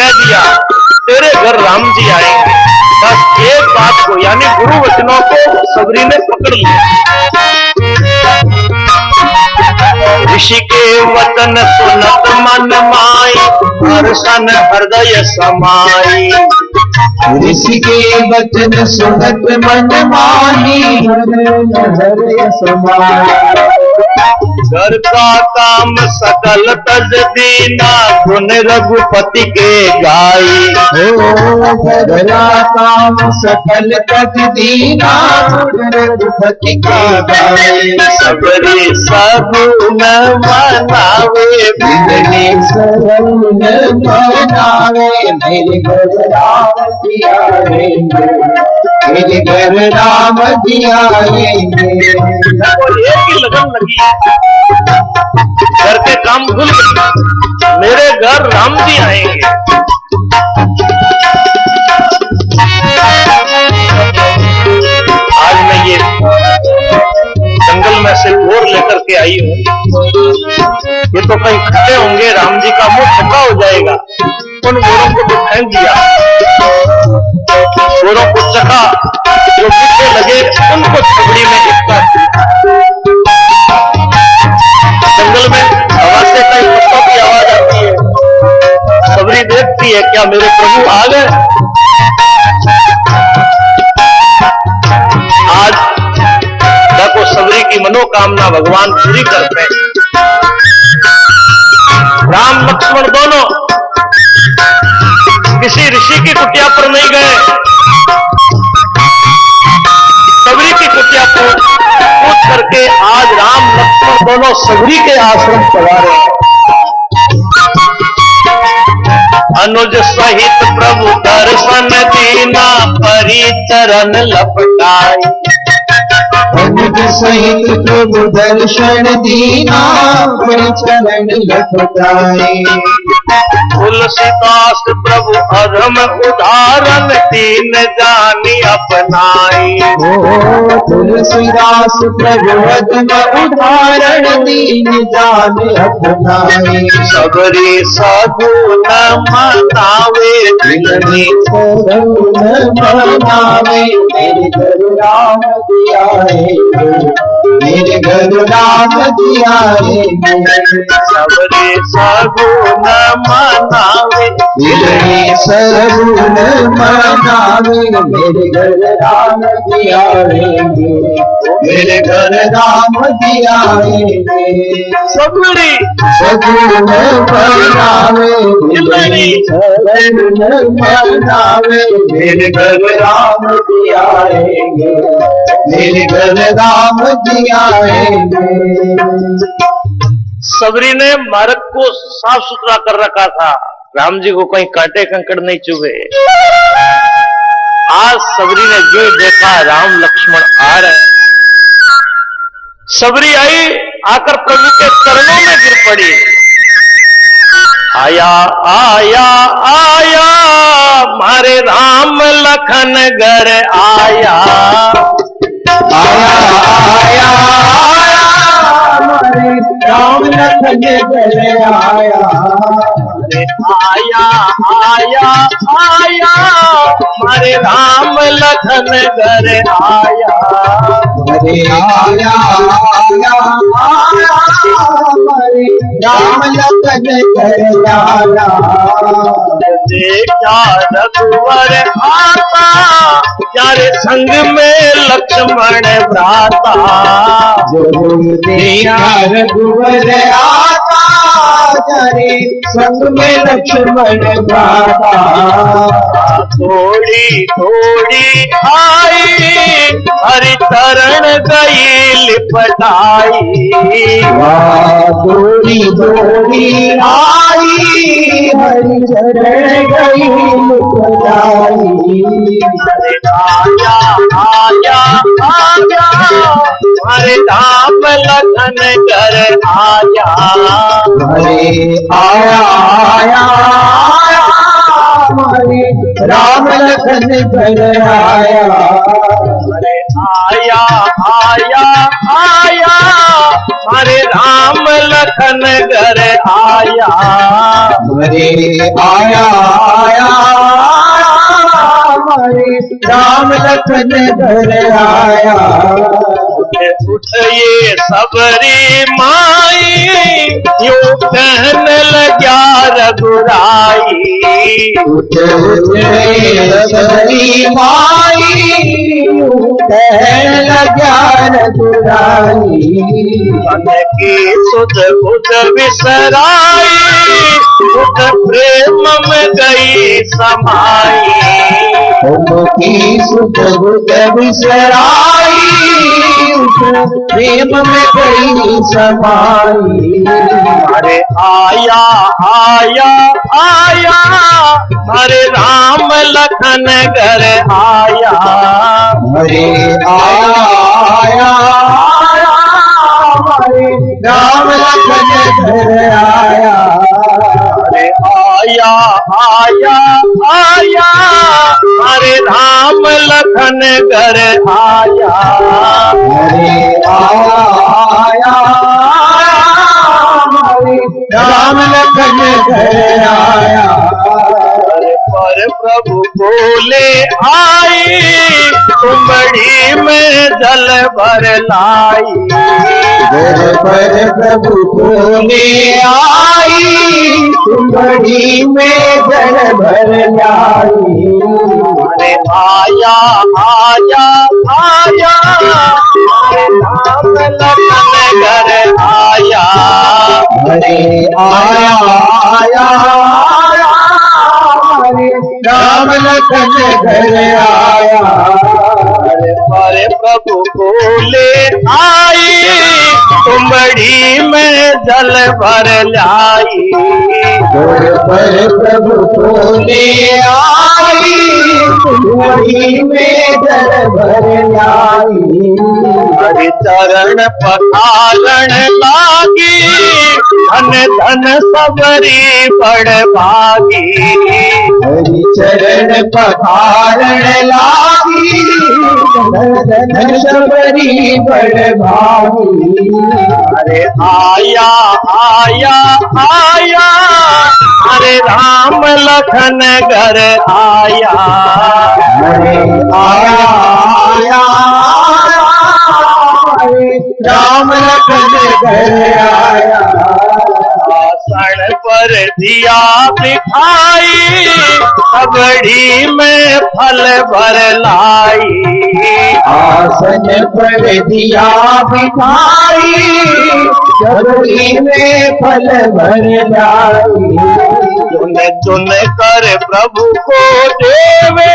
कह दिया तेरे घर राम जी आएंगे। बस एक बात को यानी गुरु वचनों को सबरी ने पकड़ लिया। ऋषि के वचन सुनत मन माई, हर्षन हृदय समाई। ऋषि के वचन सुनत मन माही, हृदय समाई। घर का काम सकल तज दीना, गुण रघुपति के गाई। घर का काम सकल तज दीना, गुण रघुपति के गाई। सबरी सगुन मनावे, बिगड़े सगुन मनावे। मेरे घर राम जी आएंगे, मेरे घर राम जी आएंगे। एक ही लगन लगी, घर के काम भूल गए, मेरे घर राम जी आएंगे। आज मैं ये जंगल में से बोर लेकर के आई हूँ, ये तो कहीं खड़े होंगे, राम जी का मुंह फटा हो जाएगा। उन बोरों को तो फेंक दिया, बोरों को चखा, जो मीठे लगे उनको छबड़ी में इकट्ठा किया। जंगल में हवा से कहीं पत्तों की आवाज आती है, सबरी देखती है क्या मेरे प्रभु आ गए। आज देखो सबरी की मनोकामना भगवान पूरी करते हैं। राम लक्ष्मण दोनों किसी ऋषि की कुटिया पर नहीं गए, सबरी की कुटिया पर कूद करके आज राम लक्ष्मण दोनों सबरी के आश्रम पधारे। अनुज सहित प्रभु दर्शन दीना, परिचरण लपटाई। अनुज सहित प्रभु दर्शन दीना, परिचरण लपटाई। तुलसीदास प्रभु अधम उदाहरण, दीन जानी अपनाई। तुलसीदास प्रभु अधम उदाहरण, दीन जानी अपनाई। सबरी सगुन मनावे, बिगड़े सगुन मनावे। मेरे घर राम जी आएंगे, मेरे घर राम जी आएंगे। सबरी सगुन मनावे, बिगड़े सगुन मनावे। मेरे घर राम जी आएंगे, मेरे घर राम जी आएंगे। सबरी सगुन मनावे, बिगड़े सगुन मनावे। मेरे घर राम जी आएंगे, मेरे घर राम जी आएंगे। सबरी ने मार्ग को साफ सुथरा कर रखा था, राम जी को कहीं कांटे कंकड़ नहीं चुभे। आज सबरी ने जो देखा राम लक्ष्मण आ रहे, सबरी आई, आकर प्रभु के चरणों में गिर पड़ी। आया आया आया मारे राम लखन घर आया। आया आया हमारे राम लखन घर आया। आया आया आया हमारे राम लखन घर आया। अरे आया आया आया हमारे राम लखन घर आया। देखा रघुवर आता, यारे संग में लक्ष्मण भ्राता। जो देखा रघुवर आता, यारे संग में लक्ष्मण भ्राता। थोड़ी थोड़ी आई हरि चरण गई लिपटाई। थोड़ी थोड़ी आई हरि चरण गई लिपटाई। आया आया आया हरे राम लखन घर आया। हरे आया आया आया हरे राम लखन घर आया। हरे आया आया आया हरे राम लखन घर आया। हरे आया राम लखन घर आया। उठ ये सबरी माई, यूं कहने लग्या रघुराई। उठ सबरी माई, यूं कहने लग्या रघुराई। मन की सुध बुध बिसराई, उठ प्रेम में गई समाई। की सुध बुध बिसराई, प्रेम में गई समाई। अरे आया आया आया, अरे राम लखन घर आया। अरे आया आया हमारे राम लखन घर आया। अरे आया आया आया, अरे राम लखन घर आया। अरे आया आया हमारे राम लखन घर आया। पर प्रभु बोले आई, कुंबड़ी में जल भर लाई। पर प्रभु बोले आई, कुंबड़ी में जल भर लाई। अरे आया आया आया, राम लखन घर आया। अरे आया आया राम लखन घर आया। पर प्रभु बोले आई, कुंबड़ी में जल भर लाई। पर प्रभु बोले आई, कुंबड़ी में जल भर लाई। हरि चरण पखारण लागी, धन धन सबरी बड़ भागी। हरि चरण पखारण लागी, धन सबरी बड़ भागी। अरे आया आया आया, अरे राम लखन घर आया। अरे आया आया राम लखन घर आया। आसन पर दिया दिखाई, सबड़ी में फल भर लाई। आसन पर दिया बिठाई, सबड़ी में फल भर लाई। चुन चुन कर प्रभु को देवे,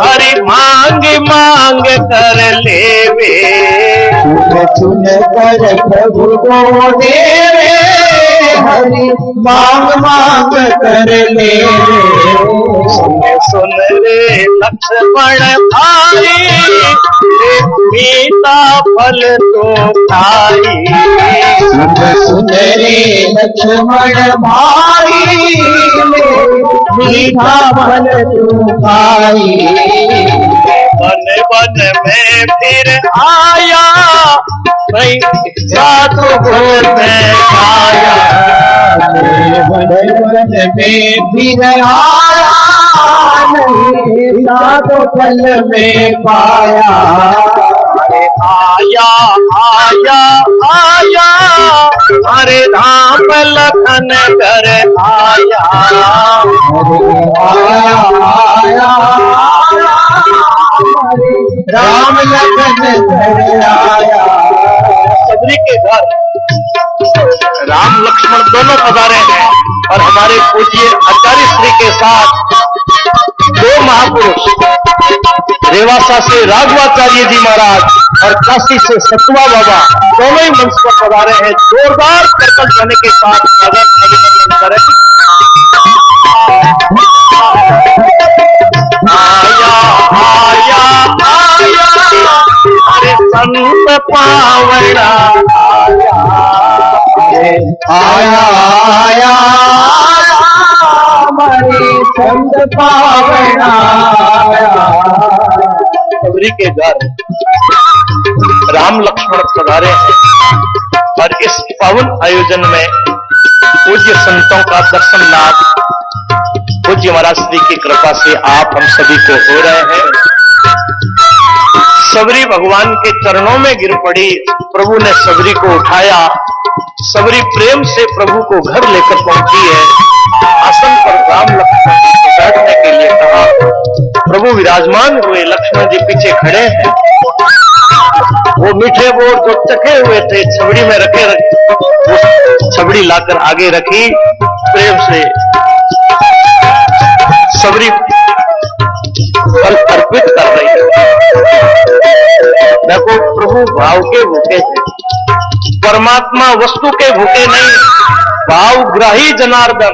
हरि मांग मांग कर लेवे। चुन चुन कर प्रभु को देवे, हरि मांग मांग कर लेवे। सुन सुन रे लक्ष्मण भाई, मीठा फल तो खाई। सुन सुन रे लक्ष्मण भाई, मीठा फल तू खाई। वन वन में फिर आया, भाई सात भोर में खाया। वन वन में फिर आया, नहीं सात फल में पाया। अरे आया आया आया, अरे राम लखन घर आया। आया आया राम लखन घर आया। सबरी के घर राम लक्ष्मण दोनों पधारे हैं, और हमारे पूज्य आचार्य श्री के साथ दो महापुरुष, रेवासा से राघवाचार्य जी महाराज और काशी से सतुआ बाबा, दोनों ही मंच पर पधारे हैं। जोरदार करकट ध्वनि के साथ स्वागत अभिनंदन करें। आया आया आया, अरे संत पावना आया आया हमारे संत पावना। सबरी के घर राम लक्ष्मण पधारे हैं, और इस पावन आयोजन में पूज्य संतों का दर्शन लाभ, पूज्य पूज्य महाराज श्री की कृपा से आप हम सभी को हो रहे हैं। सबरी भगवान के चरणों में गिर पड़ी, प्रभु ने सबरी को उठाया, सबरी प्रेम से प्रभु को घर लेकर पहुंची है। आसन पर राम लक्ष्मण जी को बैठने के लिए कहा, प्रभु विराजमान हुए, लक्ष्मण जी पीछे खड़े हैं। वो मीठे बोर जो चखे हुए थे छबड़ी में रखे, वो छबड़ी लाकर आगे रखी, प्रेम से सबरी फल अर्पित कर रही है। देखो प्रभु भाव के भूखे थे, परमात्मा वस्तु के भूखे नहीं, भावग्राही जनार्दन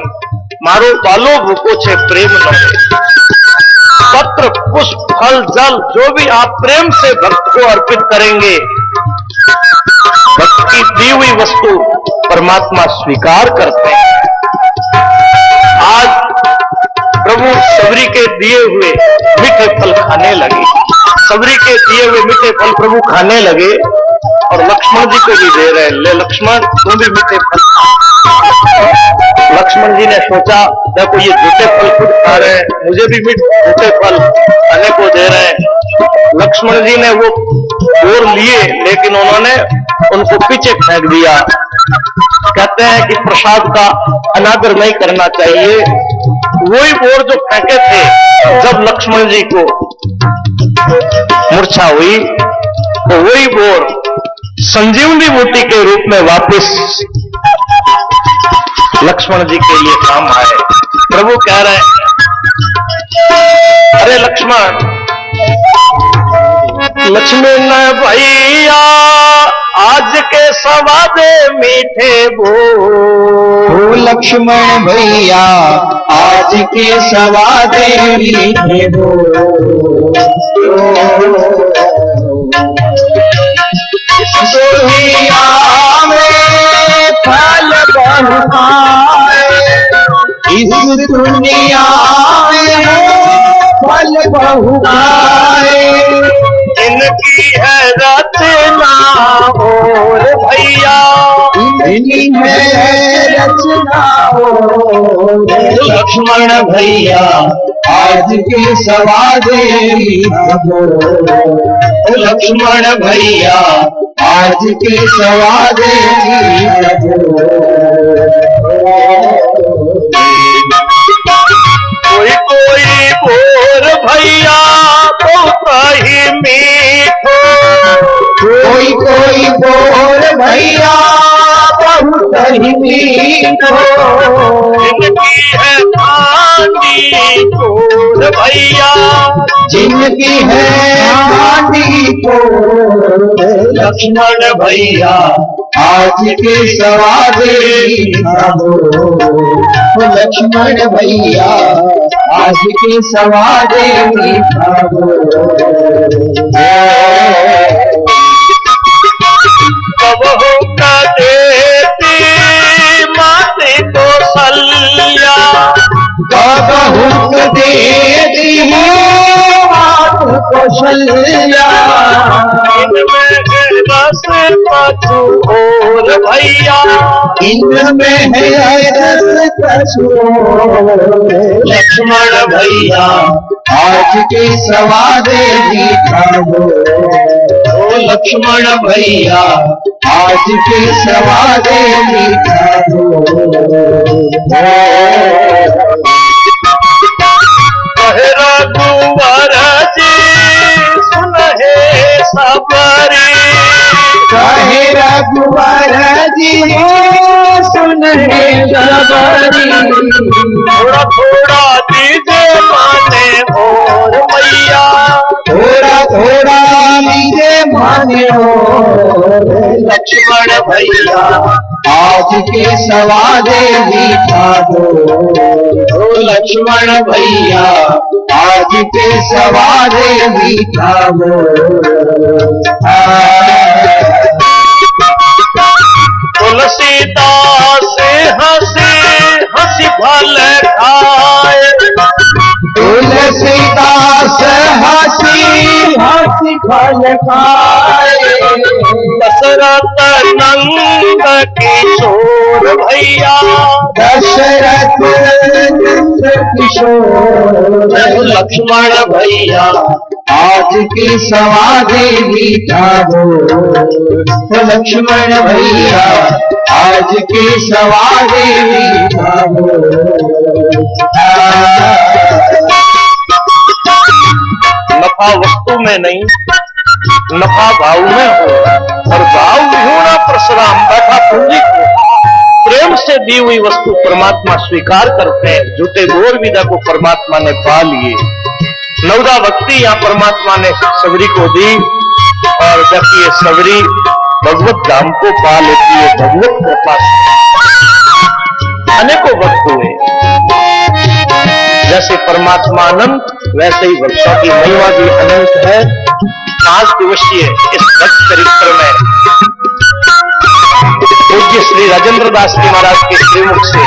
मारो बालो भूको छे प्रेम न। पत्र पुष्प फल जल जो भी आप प्रेम से भक्त को अर्पित करेंगे, भक्त की दी हुई वस्तु परमात्मा स्वीकार करते हैं। आज प्रभु सबरी के दिए हुए मीठे फल खाने लगे, सबरी के दिए हुए मीठे फल प्रभु खाने लगे और लक्ष्मण जी को भी दे रहे, ले लक्ष्मण तुम भी मीठे फल। लक्ष्मण जी ने सोचा देखो ये मीठे फल खुद खा रहे हैं, मुझे भी मीठे फल खाने को दे रहे हैं। लक्ष्मण जी ने वो बोर लिए, लेकिन उन्होंने उनको पीछे फेंक दिया। कहते हैं कि प्रसाद का अनादर नहीं करना चाहिए। वही बोर जो फेंके थे, जब लक्ष्मण जी को मूर्छा हुई तो वही बोर संजीवनी बूटी के रूप में वापस लक्ष्मण जी के लिए काम आए। प्रभु कह रहे हैं, अरे लक्ष्मण, लक्ष्मण भैया आज के सवादे मीठे बोल, लक्ष्मण भैया आज के सवादे मीठे बोल। दुनिया में फल बहुताए, इस दुनिया में फल बहुताए, इनकी है रचना और भैया, इनकी है रचना और। लक्ष्मण भैया आज के सवादे मीठे बोल, लक्ष्मण भैया आज के सवादे मीठे बोल। कोई कोई बोर भैया बहुत ही मीठो, कोई कोई बोल भैया बहुत ही मीठो, इनकी है पानी बोर भैया, जिनकी है माटी को। लक्ष्मण भैया आज के सवादे मीठा बोल, लक्ष्मण भैया आज के सवादे मीठा बोल। कबहू का देती माते को सलिया, कबहू देती है मात कौशल्या, इनमें रस कछु और भैया, इनमें है रस कछु। लक्ष्मण भैया आज के सवादे मीठा बोल, लक्ष्मण भैया आज के सवादे मीठा बोल। रघुवर जी सुन हे सबरी, कहे रघुवर जी सुन हे सबरी, थोड़ा थोड़ा दीजे माने और मैया, थोड़ा थोड़ा लीजे माने और। लक्ष्मण भैया आज के सवादे मीठा बोल, लक्ष्मण भैया आज के सवादे मीठा बोल। तुलसीदास हंसी हंसी फल खाए, तुलसीदास हंसी हंसी फल खाए, दशरथ नंद किशोर भैया, दशरथ नंद किशोर लक्ष्मण भैया आज की समाधि बिठाओ लक्ष्मण भैया आज की समाधि बिठाओ नफा वस्तु में नहीं नफा भाव में हो और भाव विहूणा परशुराम बैठा पूंजी को प्रेम से दी हुई वस्तु परमात्मा स्वीकार करते हैं। झूठे गौर विदा को परमात्मा ने पा लिए। नवदा भक्ति यहाँ परमात्मा ने सबरी को दी और जब ये सबरी भगवत धाम को पा लेती है भगवत कृपा से अनेकों भक्त हुए। जैसे परमात्मा अनंत वैसे ही भक्तों की महिमा भी अनंत है। 5 दिवसीय इस भक्त चरित्र में पूज्य श्री राजेंद्र दास जी महाराज के श्रीमुख से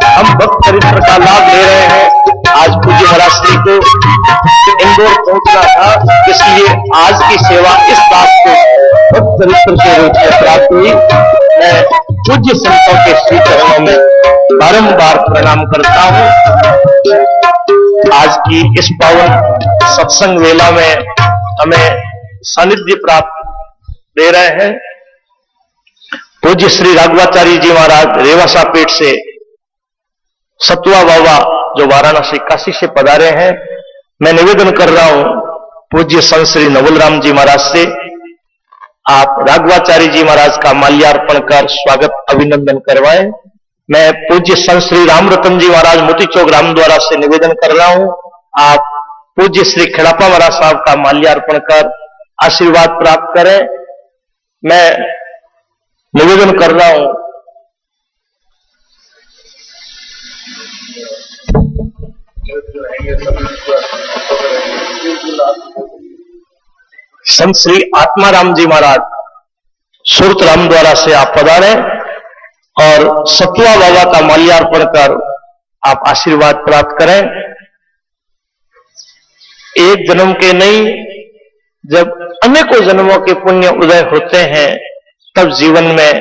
हम भक्त चरित्र का लाभ ले रहे हैं। आज पूज्य महाराज श्री को इंदौर पहुंचना था, इसलिए आज की सेवा इस बात को भक्त चरित्र के रूप में प्राप्त हुई। मैं पूज्य संतों के श्री चरणों में बारंबार प्रणाम करता हूं। आज की इस पावन सत्संग वेला में हमें सानिध्य प्राप्त दे रहे हैं पूज्य श्री राघवाचार्य जी महाराज रेवासा पीठ से सतुआ बाबा जो वाराणसी काशी से पधारे हैं। मैं निवेदन कर रहा हूं पूज्य संत श्री नवल राम जी महाराज से आप राघवाचार्य जी महाराज का माल्यार्पण कर स्वागत अभिनंदन करवाएं। मैं पूज्य संत श्री रामरतन जी महाराज मोती चौक रामद्वारा से निवेदन कर रहा हूं आप पूज्य श्री खिड़ापा महाराज साहब का माल्यार्पण कर आशीर्वाद प्राप्त करें। मैं निवेदन कर रहा हूं संत श्री आत्माराम जी महाराज सुरत रामद्वारा से आप पधारें और सतुआ बाबा का माल्यार्पण कर आप आशीर्वाद प्राप्त करें। एक जन्म के नहीं जब अनेकों जन्मों के पुण्य उदय होते हैं तब जीवन में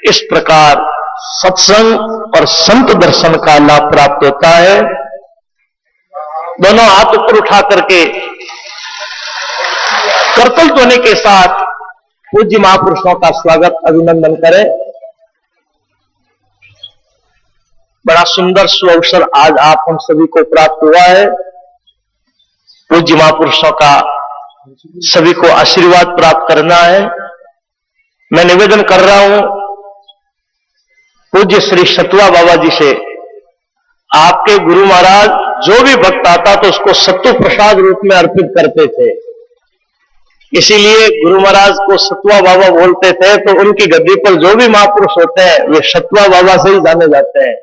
इस प्रकार सत्संग और संत दर्शन का लाभ प्राप्त होता है। दोनों हाथ ऊपर उठा करके करतल ध्वनि के साथ पूज्य महापुरुषों का स्वागत अभिनंदन करें। बड़ा सुंदर सुअवसर आज आप हम सभी को प्राप्त हुआ है। पूज्य महापुरुषों का सभी को आशीर्वाद प्राप्त करना है। मैं निवेदन कर रहा हूं पूज्य श्री सतुआ बाबा जी से आपके गुरु महाराज जो भी भक्त आता तो उसको सत्तू प्रसाद रूप में अर्पित करते थे, इसीलिए गुरु महाराज को सतुआ बाबा बोलते थे। तो उनकी गद्दी पर जो भी महापुरुष होते हैं वे सतुआ बाबा से ही जाने जाते हैं।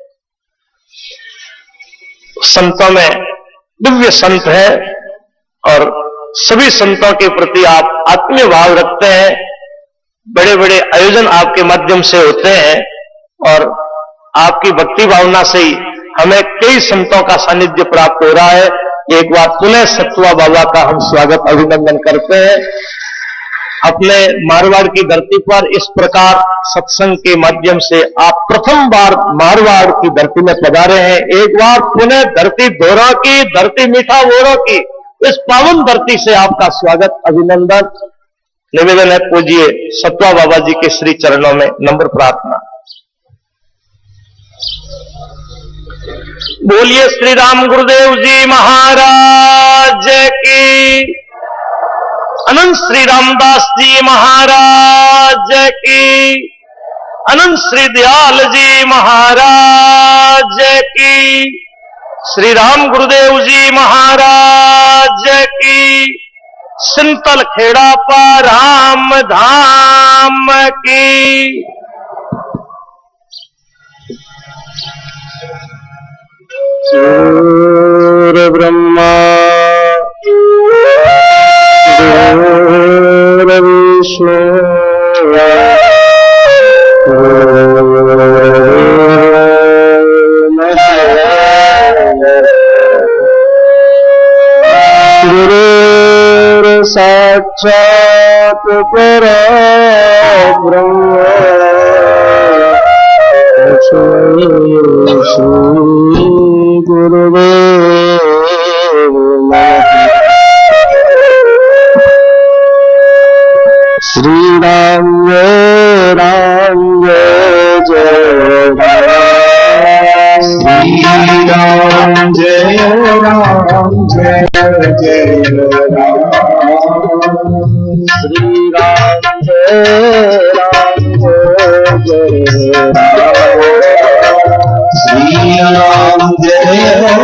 संतों में दिव्य संत है और सभी संतों के प्रति आप आत्मीय भाव रखते हैं। बड़े बड़े आयोजन आपके माध्यम से होते हैं और आपकी भक्ति भावना से ही हमें कई संतों का सानिध्य प्राप्त हो रहा है। एक बार पुनः सतुआ बाबा का हम स्वागत अभिनंदन करते हैं। अपने मारवाड़ की धरती पर इस प्रकार सत्संग के माध्यम से आप प्रथम बार मारवाड़ की धरती में पधारे हैं। एक बार पुनः धरती धोरा की, धरती मीठा वोरों की इस पावन धरती से आपका स्वागत अभिनंदन। निवेदन है पूज्य सतुआ बाबा जी के श्री चरणों में नम्र प्रार्थना। बोलिए श्री राम गुरुदेव जी महाराज की, अनंत श्री रामदास जी महाराज की, अनंत श्री दयाल जी महाराज की, श्री राम गुरुदेव जी महाराज की, सिंतल खेड़ा पा राम धाम की। सूर ब्रह्मा गुरु विष्णु गुरु साक्षात परब्रह्म तस्मै श्री गुरुवे नमः। श्री राम जय जय राम। श्री राम जय जय राम। श्री राम जय राम। श्री राम जय जय राम।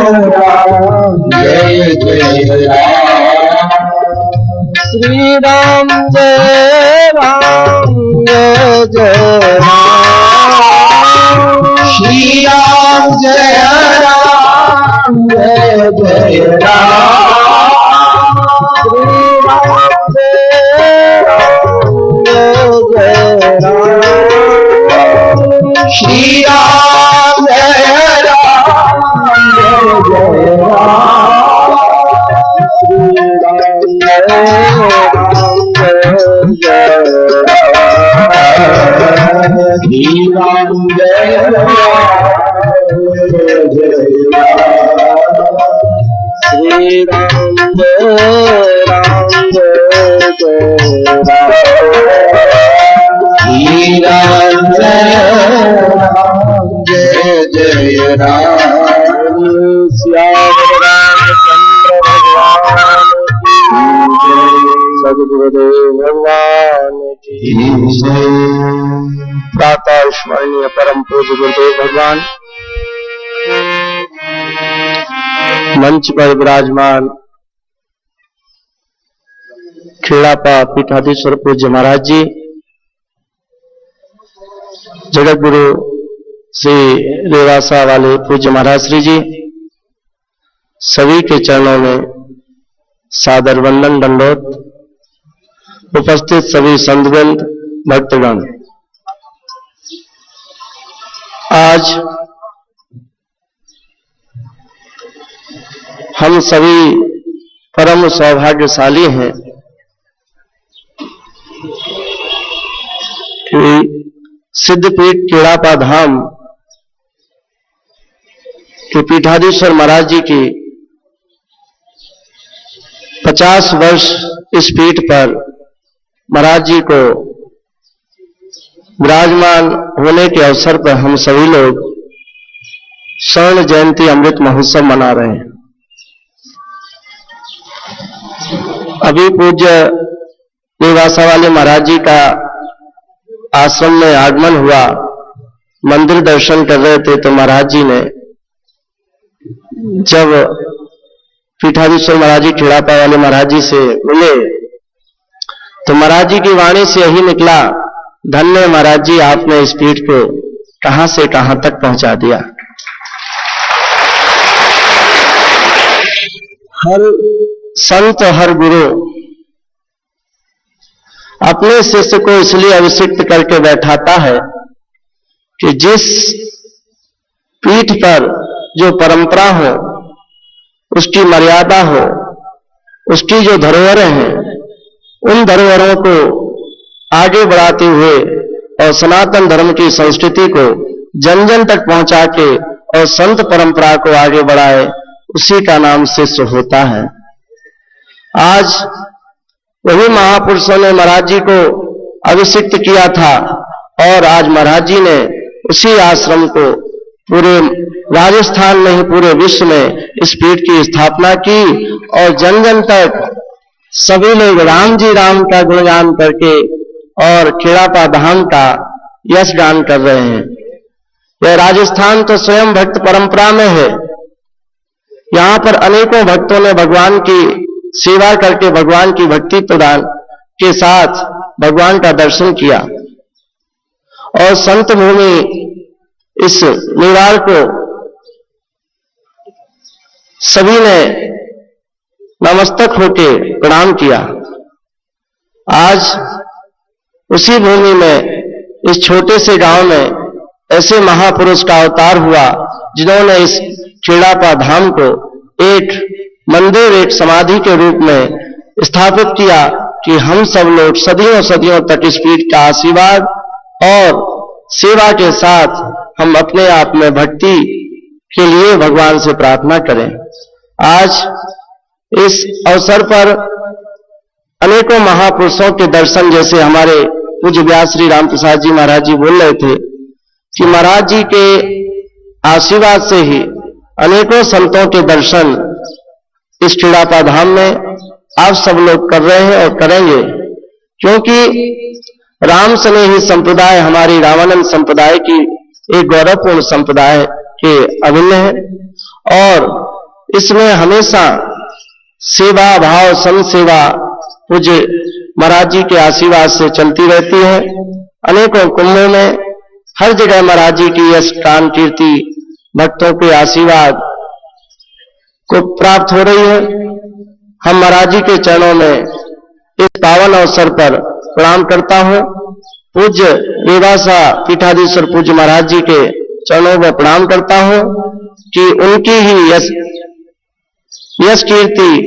श्री राम जय जय राम। श्री राम जय जय राम। श्री राम जय राम। श्री राम जय जय राम। श्याम रामचंद्र भगवान की सद्गुरुदेव भगवान की प्रातः स्मरणीय परम पूज्य गुरुदेव भगवान मंच पर विराजमान खेड़ापा पीठाधीश्वर पूज्य महाराज जी, जगत गुरु श्री रेवासा वाले पूज्य महाराज श्री जी, सभी के चरणों में सादर वंदन दंडोत। उपस्थित सभी संतवृंद भक्तगण, आज हम सभी परम सौभाग्यशाली हैं कि सिद्धपीठ खेड़ापा धाम के पीठाधीश्वर महाराज जी की 50 वर्ष इस पीठ पर महाराज जी को विराजमान होने के अवसर पर हम सभी लोग स्वर्ण जयंती अमृत महोत्सव मना रहे हैं। अभी पूज्य रेवासा वाले महाराज जी का आश्रम में आगमन हुआ, मंदिर दर्शन कर रहे थे तो महाराज जी ने जब पीठाधीश्वर महाराज जी खेड़ापा वाले महाराज जी से मिले तो महाराज जी की वाणी से यही निकला, धन्य महाराज जी, आपने इस पीठ को कहां से कहां तक पहुंचा दिया। हर संत हर गुरु अपने शिष्य को इसलिए अभिषिक्त करके बैठाता है कि जिस पीठ पर जो परंपरा हो, उसकी मर्यादा हो, उसकी जो धरोहरें हैं, उन धरोहरों को आगे बढ़ाते हुए और सनातन धर्म की संस्कृति को जन जन तक पहुंचा के और संत परंपरा को आगे बढ़ाए, उसी का नाम शिष्य होता है। आज वही महापुरुषों ने महाराज जी को अभिषिक्त किया था और आज महाराज जी ने उसी आश्रम को पूरे राजस्थान में ही पूरे विश्व में इस पीठ की स्थापना की और जन जन तक सभी लोग राम जी राम का गुणगान करके और खेड़ापा धाम का यश गान कर रहे हैं। यह राजस्थान तो स्वयं भक्त परंपरा में है। यहां पर अनेकों भक्तों ने भगवान की सेवा करके भगवान की भक्ति प्रदान के साथ भगवान का दर्शन किया और संत भूमि इस निवार को सभी ने नमस्तक होके प्रणाम किया। आज उसी भूमि में इस छोटे से गांव में ऐसे महापुरुष का अवतार हुआ जिन्होंने इस खेड़ापा धाम को एक मंदिर, एक समाधि के रूप में स्थापित किया कि हम सब लोग सदियों सदियों तक इस पीठ का आशीर्वाद और सेवा के साथ हम अपने आप में भक्ति के लिए भगवान से प्रार्थना करें। आज इस अवसर पर अनेकों महापुरुषों के दर्शन, जैसे हमारे पूज्य व्यास श्री राम प्रसाद जी महाराज जी बोल रहे थे कि महाराज जी के आशीर्वाद से ही अनेकों संतों के दर्शन इस खेड़ापा धाम में आप सब लोग कर रहे हैं और करेंगे, क्योंकि राम स्नेही संप्रदाय हमारी रामानंद संप्रदाय की एक गौरवपूर्ण संप्रदाय के अभिन्न है और इसमें हमेशा सेवा भाव संत सेवा पूज्य महाराज जी के आशीर्वाद से चलती रहती है। अनेकों कुंभों में हर जगह महाराज जी की यश कान कीर्ति भक्तों के आशीर्वाद को प्राप्त हो रही है। हम महाराज जी के चरणों में इस पावन अवसर पर प्रणाम करता हूं। पूज्य रेवासा पीठाधीश्वर पूज्य महाराज जी के चरणों में प्रणाम करता हूं कि उनकी ही यश कीर्ति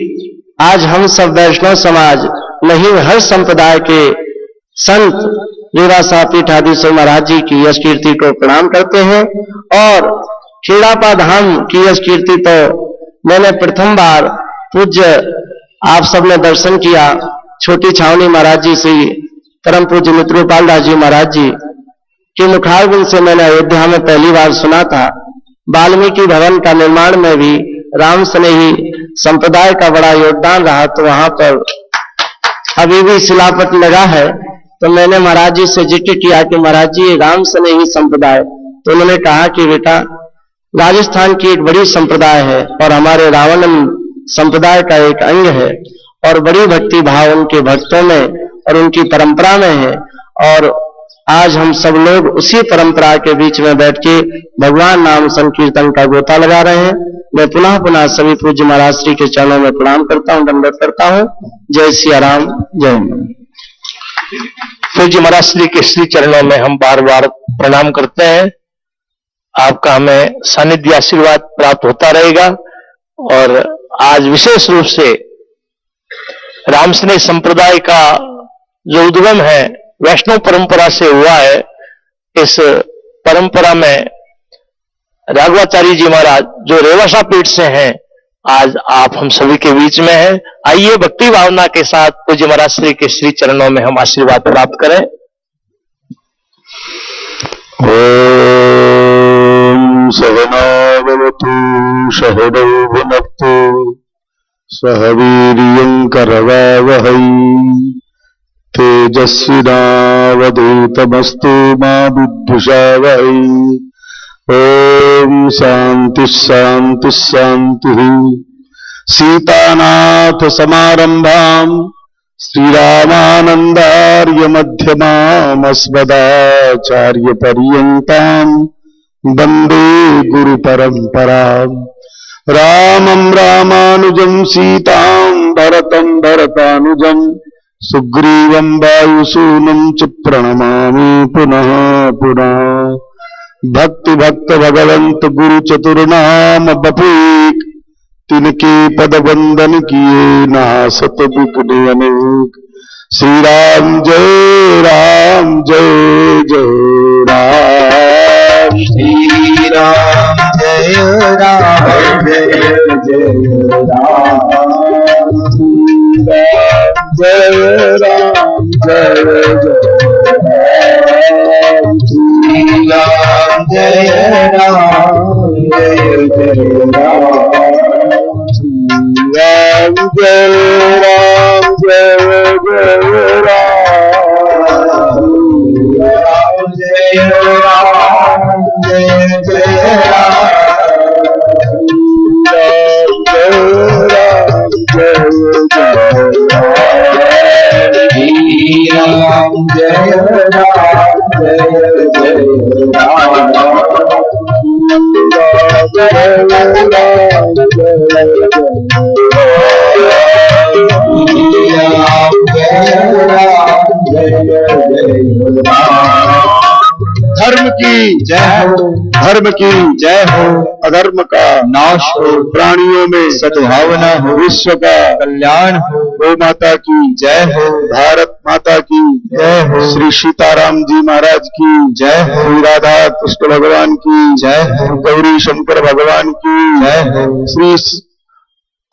आज हम सब वैष्णव समाज नहीं, हर संप्रदाय के संत रेवासा पीठाधीश्वर महाराज जी की यश कीर्ति को प्रणाम करते हैं। और खेड़ापा धाम की यश कीर्ति तो मैंने प्रथम बार पूज्य आप सबने दर्शन किया छोटी छावनी महाराज जी से परम पूज्य मित्रोपाल दास जी महाराज जी के मुखारबिंद से मैंने अयोध्या में पहली बार सुना था। वाल्मीकि भवन का निर्माण में भी राम स्नेही संप्रदाय का बड़ा योगदान रहा, तो वहां पर अभी भी शिलापट लगा है। तो मैंने महाराज जी से जिक्र किया कि महाराज जी ये राम स्नेही संप्रदाय, तो उन्होंने कहा कि बेटा राजस्थान की एक बड़ी संप्रदाय है और हमारे रामानंद संप्रदाय का एक अंग है और बड़ी भक्ति भाव उनके भक्तों में और उनकी परंपरा में है। और आज हम सब लोग उसी परंपरा के बीच में बैठ के भगवान नाम संकीर्तन का गोता लगा रहे हैं। मैं पुनः पुनः सभी पूज्य महाराज श्री के चरणों में प्रणाम करता हूं, दंडवत करता हूं। जय सिया राम, जय पूज्य महाराज श्री के श्री चरणों में हम बार बार प्रणाम करते हैं। आपका हमें सानिध्य आशीर्वाद प्राप्त होता रहेगा। और आज विशेष रूप से रामस्नेह संप्रदाय का जो उद्गम है वैष्णव परंपरा से हुआ है, इस परंपरा में राघवाचार्य जी महाराज जो रेवासा पीठ से हैं, आज आप हम सभी के बीच में हैं। आइए भक्ति भावना के साथ पूज्य महाराज श्री के श्री चरणों में हम आशीर्वाद प्राप्त करें। ओम सहना भवतु सहनौ भुनक्तु सह वीर्यं करवावहै तेजस्विनावधूतमस्तु मा विद्विषावहै। ओम शांति शांति शांति। सीतानाथ समारंभां श्रीरामानंदार्य मध्यमामस्मदाचार्य पर्यन्तां वंदे गुरु परंपरां। रामं रामानुजं सीतां भरतं भरतानुजं सुग्रीवं वायुसूनं च प्रणमामि पुनः पुनः। भक्ति भक्त भगवंत गुरु चतुर्नाम बपुक तिनके पद वंदन किए नासत विघ्न अनेक। श्री राम जय राम जय जय राम। श्री राम जय राम जय जय राम। जय राम जय जय राम। श्री राम जय राम जय जय राम। राम जय राम जय जय राम। राम जय राम जय जय राम। राम जय राम जय जय राम। धर्म धर्म की जय हो, धर्म की जय हो, अधर्म का नाश हो, प्राणियों में सद्भावना हो, विश्व का कल्याण हो, गौ माता की जय हो, भारत माता की जय हो, श्री सीताराम जी महाराज की जय हो, श्री राधा कृष्ण भगवान की जय हो, गौरी शंकर भगवान की जय हो, श्री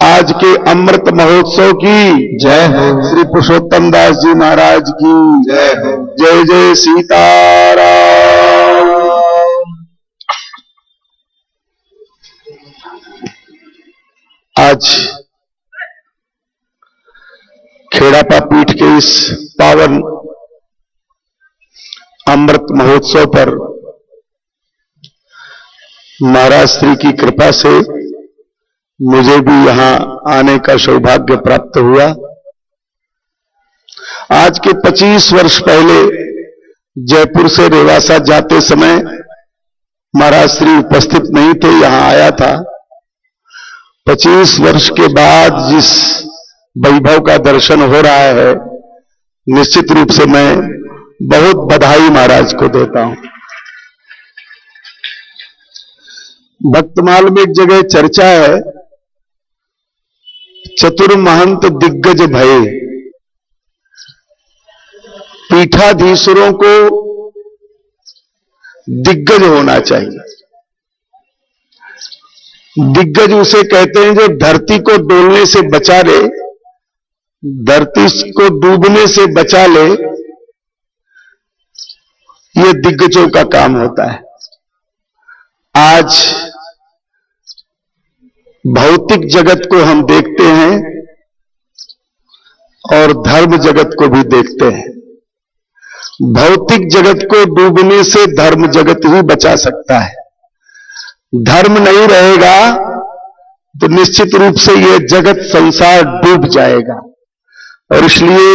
आज के अमृत महोत्सव की जय हो, श्री पुरुषोत्तम दास जी महाराज की जय हो। जय जय सीताराम। आज खेड़ापा पीठ के इस पावन अमृत महोत्सव पर महाराज श्री की कृपा से मुझे भी यहां आने का सौभाग्य प्राप्त हुआ। आज के 25 वर्ष पहले जयपुर से रेवासा जाते समय महाराज श्री उपस्थित नहीं थे, यहां आया था। 25 वर्ष के बाद जिस वैभव का दर्शन हो रहा है, निश्चित रूप से मैं बहुत बधाई महाराज को देता हूं। भक्तमाल में एक जगह चर्चा है, चतुर्महंत दिग्गज भये। पीठाधीश्वरों को दिग्गज होना चाहिए। दिग्गज उसे कहते हैं जो धरती को डोलने से बचा ले, धरती को डूबने से बचा ले, ये दिग्गजों का काम होता है। आज भौतिक जगत को हम देखते हैं और धर्म जगत को भी देखते हैं। भौतिक जगत को डूबने से धर्म जगत ही बचा सकता है। धर्म नहीं रहेगा तो निश्चित रूप से यह जगत संसार डूब जाएगा। और इसलिए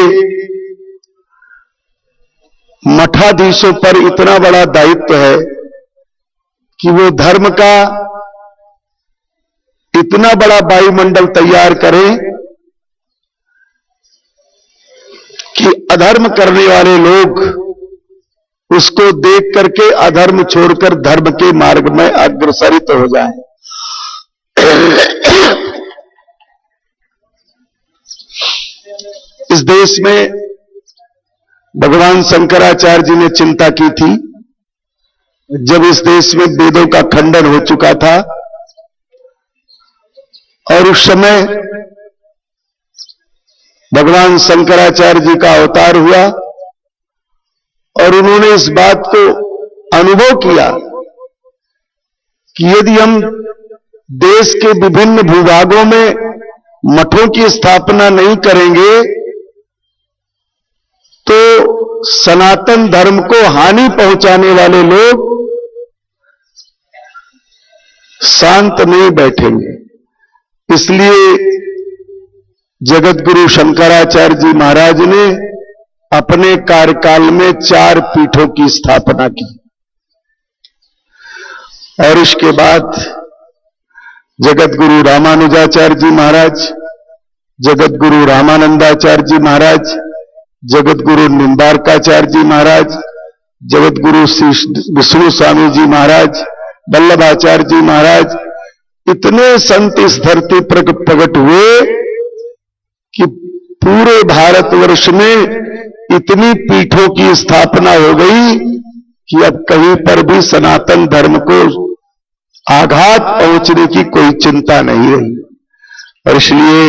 मठाधीशों पर इतना बड़ा दायित्व है कि वो धर्म का इतना बड़ा वायुमंडल तैयार करें कि अधर्म करने वाले लोग उसको देख करके अधर्म छोड़कर धर्म के मार्ग में अग्रसरित हो जाएं। इस देश में भगवान शंकराचार्य जी ने चिंता की थी, जब इस देश में वेदों का खंडन हो चुका था और उस समय भगवान शंकराचार्य जी का अवतार हुआ और उन्होंने इस बात को अनुभव किया कि यदि हम देश के विभिन्न भूभागों में मठों की स्थापना नहीं करेंगे तो सनातन धर्म को हानि पहुंचाने वाले लोग शांत नहीं बैठेंगे। इसलिए जगतगुरु शंकराचार्य जी महाराज ने अपने कार्यकाल में 4 पीठों की स्थापना की और इसके बाद जगतगुरु रामानुजाचार्य जी महाराज, जगतगुरु रामानंदाचार्य जी महाराज, जगतगुरु निम्बारकाचार्य जी महाराज, जगतगुरु श्री विष्णु स्वामी जी महाराज, वल्लभाचार्य जी महाराज, इतने संत इस धरती पर प्रकट हुए कि पूरे भारतवर्ष में इतनी पीठों की स्थापना हो गई कि अब कहीं पर भी सनातन धर्म को आघात पहुंचने की कोई चिंता नहीं रही। और इसलिए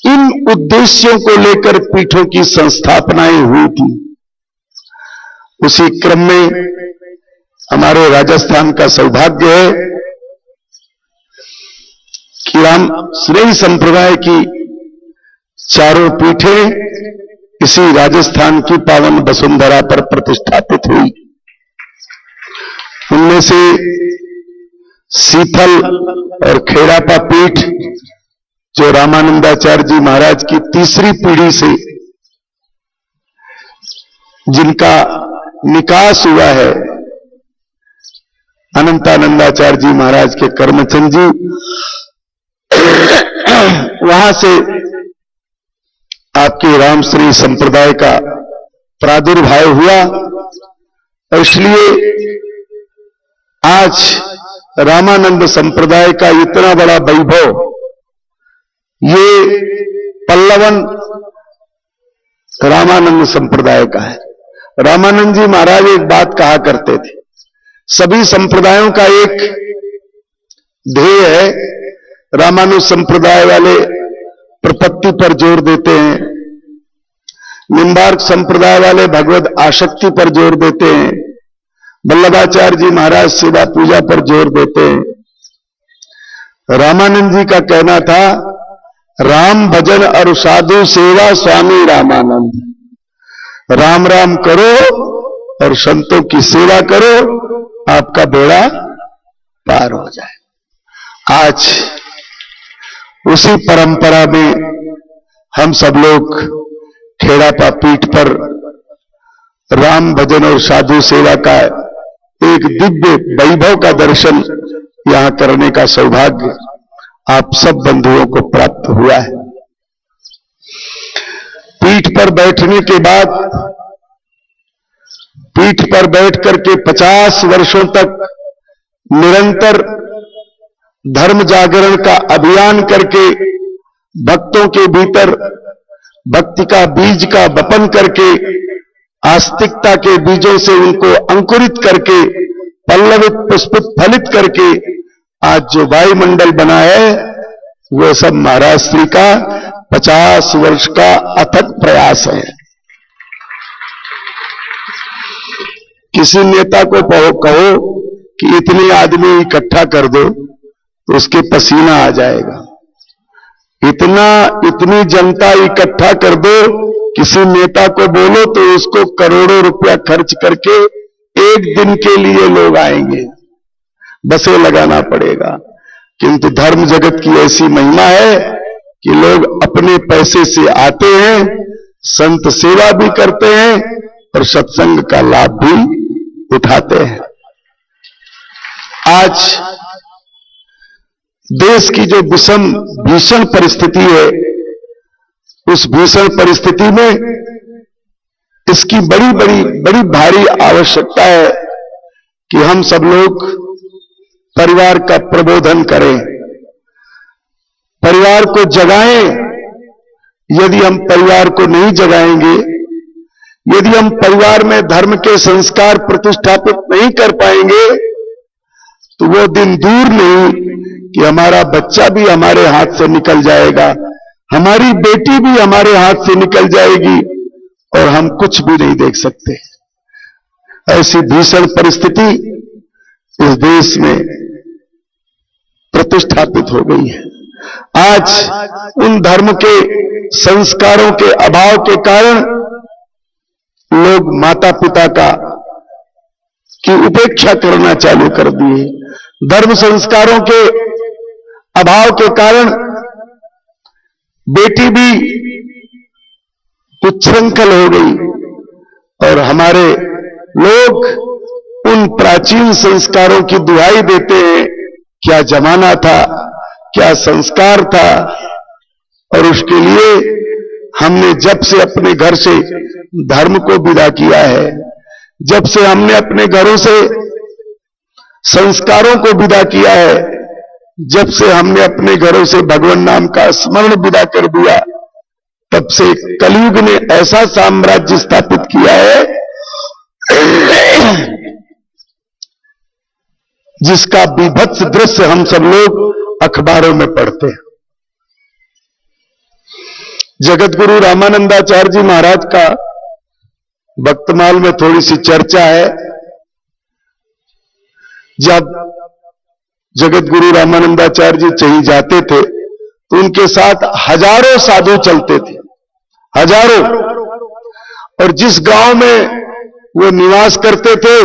इन उद्देश्यों को लेकर पीठों की संस्थापनाएं हुई थी। उसी क्रम में हमारे राजस्थान का सौभाग्य है कि राम श्रेणी संप्रदाय की 4 पीठें इसी राजस्थान की पावन वसुंधरा पर प्रतिष्ठापित हुई। उनमें से सीथल और खेड़ापा पीठ जो रामानंदाचार्य जी महाराज की 3री पीढ़ी से जिनका निकास हुआ है, अनंतानंदाचार्य जी महाराज के कर्मचंद जी, वहां से आपके रामश्री संप्रदाय का प्रादुर्भाव हुआ। इसलिए आज रामानंद संप्रदाय का इतना बड़ा वैभव ये पल्लवन रामानंद संप्रदाय का है। रामानंद जी महाराज एक बात कहा करते थे, सभी संप्रदायों का एक ध्येय है। रामानुज संप्रदाय वाले प्रपत्ति पर जोर देते हैं, निम्बार्क संप्रदाय वाले भगवत आसक्ति पर जोर देते हैं, वल्लभाचार्य जी महाराज सेवा पूजा पर जोर देते हैं। रामानंद जी का कहना था, राम भजन और साधु सेवा स्वामी रामानंद। राम राम करो और संतों की सेवा करो, आपका बेड़ा पार हो जाए। आज उसी परंपरा में हम सब लोग खेड़ापा पीठ पर राम भजन और साधु सेवा का एक दिव्य वैभव का दर्शन यहां करने का सौभाग्य आप सब बंधुओं को प्राप्त हुआ है। पीठ पर बैठने के बाद, पीठ पर बैठ करके 50 वर्षों तक निरंतर धर्म जागरण का अभियान करके भक्तों के भीतर भक्ति का बीज का वपन करके, आस्तिकता के बीजों से उनको अंकुरित करके, पल्लवित पुष्पित फलित करके आज जो वायुमंडल बना है वो सब महाराज श्री का 50 वर्ष का अथक प्रयास है। किसी नेता को कहो कि इतने आदमी इकट्ठा कर दो तो उसके पसीना आ जाएगा। इतनी जनता इकट्ठा कर दो, किसी नेता को बोलो तो उसको करोड़ों रुपया खर्च करके एक दिन के लिए लोग आएंगे, बसें लगाना पड़ेगा। किंतु धर्म जगत की ऐसी महिमा है कि लोग अपने पैसे से आते हैं, संत सेवा भी करते हैं और सत्संग का लाभ भी उठाते हैं। आज देश की जो भीषण परिस्थिति है, उस भीषण परिस्थिति में इसकी बड़ी भारी आवश्यकता है कि हम सब लोग परिवार का प्रबोधन करें, परिवार को जगाएं। यदि हम परिवार को नहीं जगाएंगे, यदि हम परिवार में धर्म के संस्कार प्रतिष्ठापित नहीं कर पाएंगे, तो वो दिन दूर नहीं कि हमारा बच्चा भी हमारे हाथ से निकल जाएगा, हमारी बेटी भी हमारे हाथ से निकल जाएगी और हम कुछ भी नहीं देख सकते। ऐसी भीषण परिस्थिति इस देश में प्रतिष्ठापित हो गई है। आज उन धर्म के संस्कारों के अभाव के कारण लोग माता पिता की उपेक्षा करना चालू कर दिए। धर्म संस्कारों के अभाव के कारण बेटी भी उच्छृंखल हो गई और हमारे लोग उन प्राचीन संस्कारों की दुहाई देते हैं। क्या जमाना था, क्या संस्कार था, और उसके लिए हमने जब से अपने घर से धर्म को विदा किया है, जब से हमने अपने घरों से संस्कारों को विदा किया है, जब से हमने अपने घरों से भगवान नाम का स्मरण विदा कर दिया, तब से कलयुग ने ऐसा साम्राज्य स्थापित किया है जिसका बीभत्स दृश्य हम सब लोग अखबारों में पढ़ते हैं। जगत गुरु रामानंदाचार्य जी महाराज का भक्तमाल में थोड़ी सी चर्चा है। जब जगत गुरु रामानंदाचार्य जी कहीं जाते थे तो उनके साथ हजारों साधु चलते थे, हजारों। और जिस गांव में वो निवास करते थे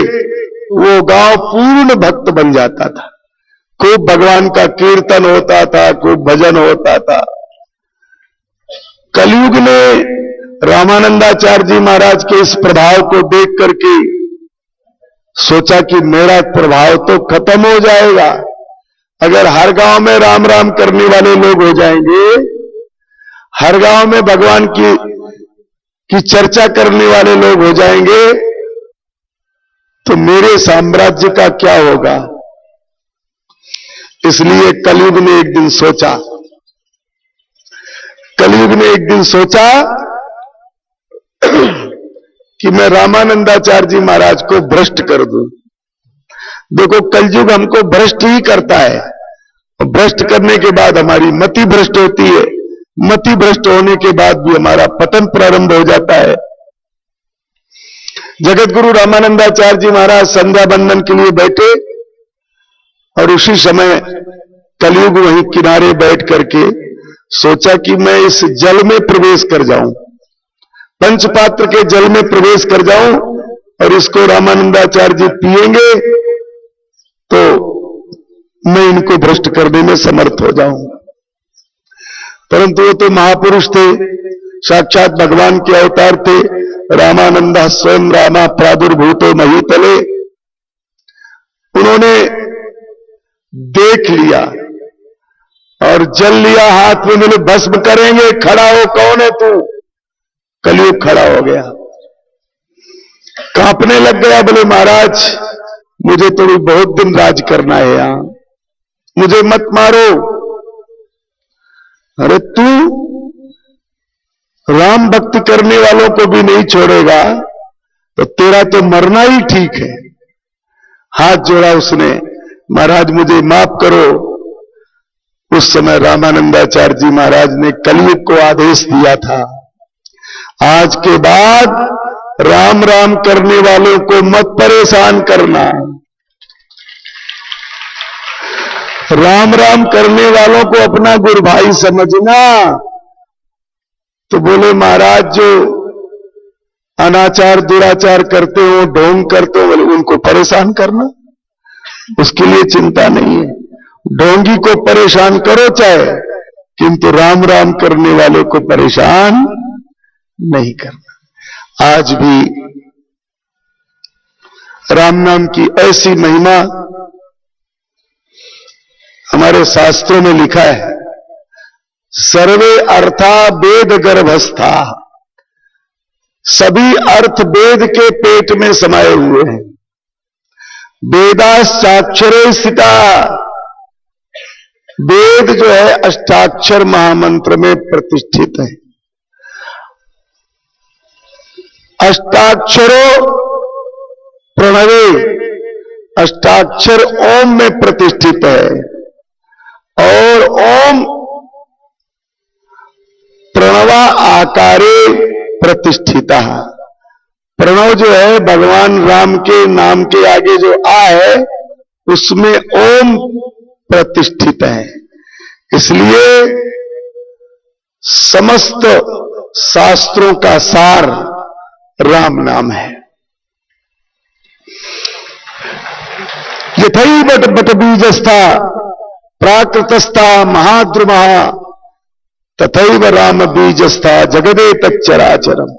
वो गांव पूर्ण भक्त बन जाता था। खूब भगवान का कीर्तन होता था, खूब भजन होता था। कलयुग ने रामानंदाचार्य जी महाराज के इस प्रभाव को देख करके सोचा कि मेरा प्रभाव तो खत्म हो जाएगा अगर हर गांव में राम राम करने वाले लोग हो जाएंगे, हर गांव में भगवान की की चर्चा करने वाले लोग हो जाएंगे तो मेरे साम्राज्य का क्या होगा। इसलिए कलयुग ने एक दिन सोचा कि मैं रामानंदाचार्य जी महाराज को भ्रष्ट कर दूं। देखो, कलयुग हमको भ्रष्ट ही करता है, और भ्रष्ट करने के बाद हमारी मति भ्रष्ट होती है, मति भ्रष्ट होने के बाद भी हमारा पतन प्रारंभ हो जाता है। जगत गुरु रामानंदाचार्य जी महाराज संध्या बंदन के लिए बैठे, और उसी समय कलयुग वहीं किनारे बैठ करके सोचा कि मैं इस जल में प्रवेश कर जाऊं, पंचपात्र के जल में प्रवेश कर जाऊं, और इसको रामानंदाचार्य जी पिएंगे तो मैं इनको भ्रष्ट करने में समर्थ हो जाऊंगा। परंतु वो तो महापुरुष थे, साक्षात भगवान के अवतार थे। रामानंदा स्वयं रामा प्रादुर्भूतो महीतले। उन्होंने देख लिया और जल लिया हाथ में, बोले भस्म करेंगे, खड़ा हो, कौन है तू। कलयुग खड़ा हो गया, कांपने लग गया, बोले महाराज मुझे तो बहुत दिन राज करना है यहां, मुझे मत मारो। अरे तू राम भक्ति करने वालों को भी नहीं छोड़ेगा तो तेरा तो मरना ही ठीक है। हाथ जोड़ा उसने, महाराज मुझे माफ करो। उस समय रामानंदाचार्य जी महाराज ने कलयुग को आदेश दिया था, आज के बाद राम राम करने वालों को मत परेशान करना, राम राम करने वालों को अपना गुरु भाई समझना। तो बोले महाराज जो अनाचार दुराचार करते हो, ढोंग करते हो, बोले उनको परेशान करना, उसके लिए चिंता नहीं है। ढोंगी को परेशान करो चाहे, किंतु राम राम करने वाले को परेशान नहीं करना। आज भी राम नाम की ऐसी महिमा हमारे शास्त्रों में लिखा है, सर्वे अर्था वेद गर्भस्था, सभी अर्थ वेद के पेट में समाये हुए हैं। वेदाश्चाक्षरे स्थिता, वेद जो है अष्टाक्षर महामंत्र में प्रतिष्ठित है। अष्टाक्षरो प्रणवे, अष्टाक्षर ओम में प्रतिष्ठित है, और ओम प्रणवा आकारे प्रतिष्ठिता। प्रणव जो है भगवान राम के नाम के आगे जो आ है उसमें ओम प्रतिष्ठित है। इसलिए समस्त शास्त्रों का सार राम नाम है। यथैव बट बीजस्था प्राकृतस्था महाद्रुमः, तथैव राम बीजस्था जगदे तच्चराचरम।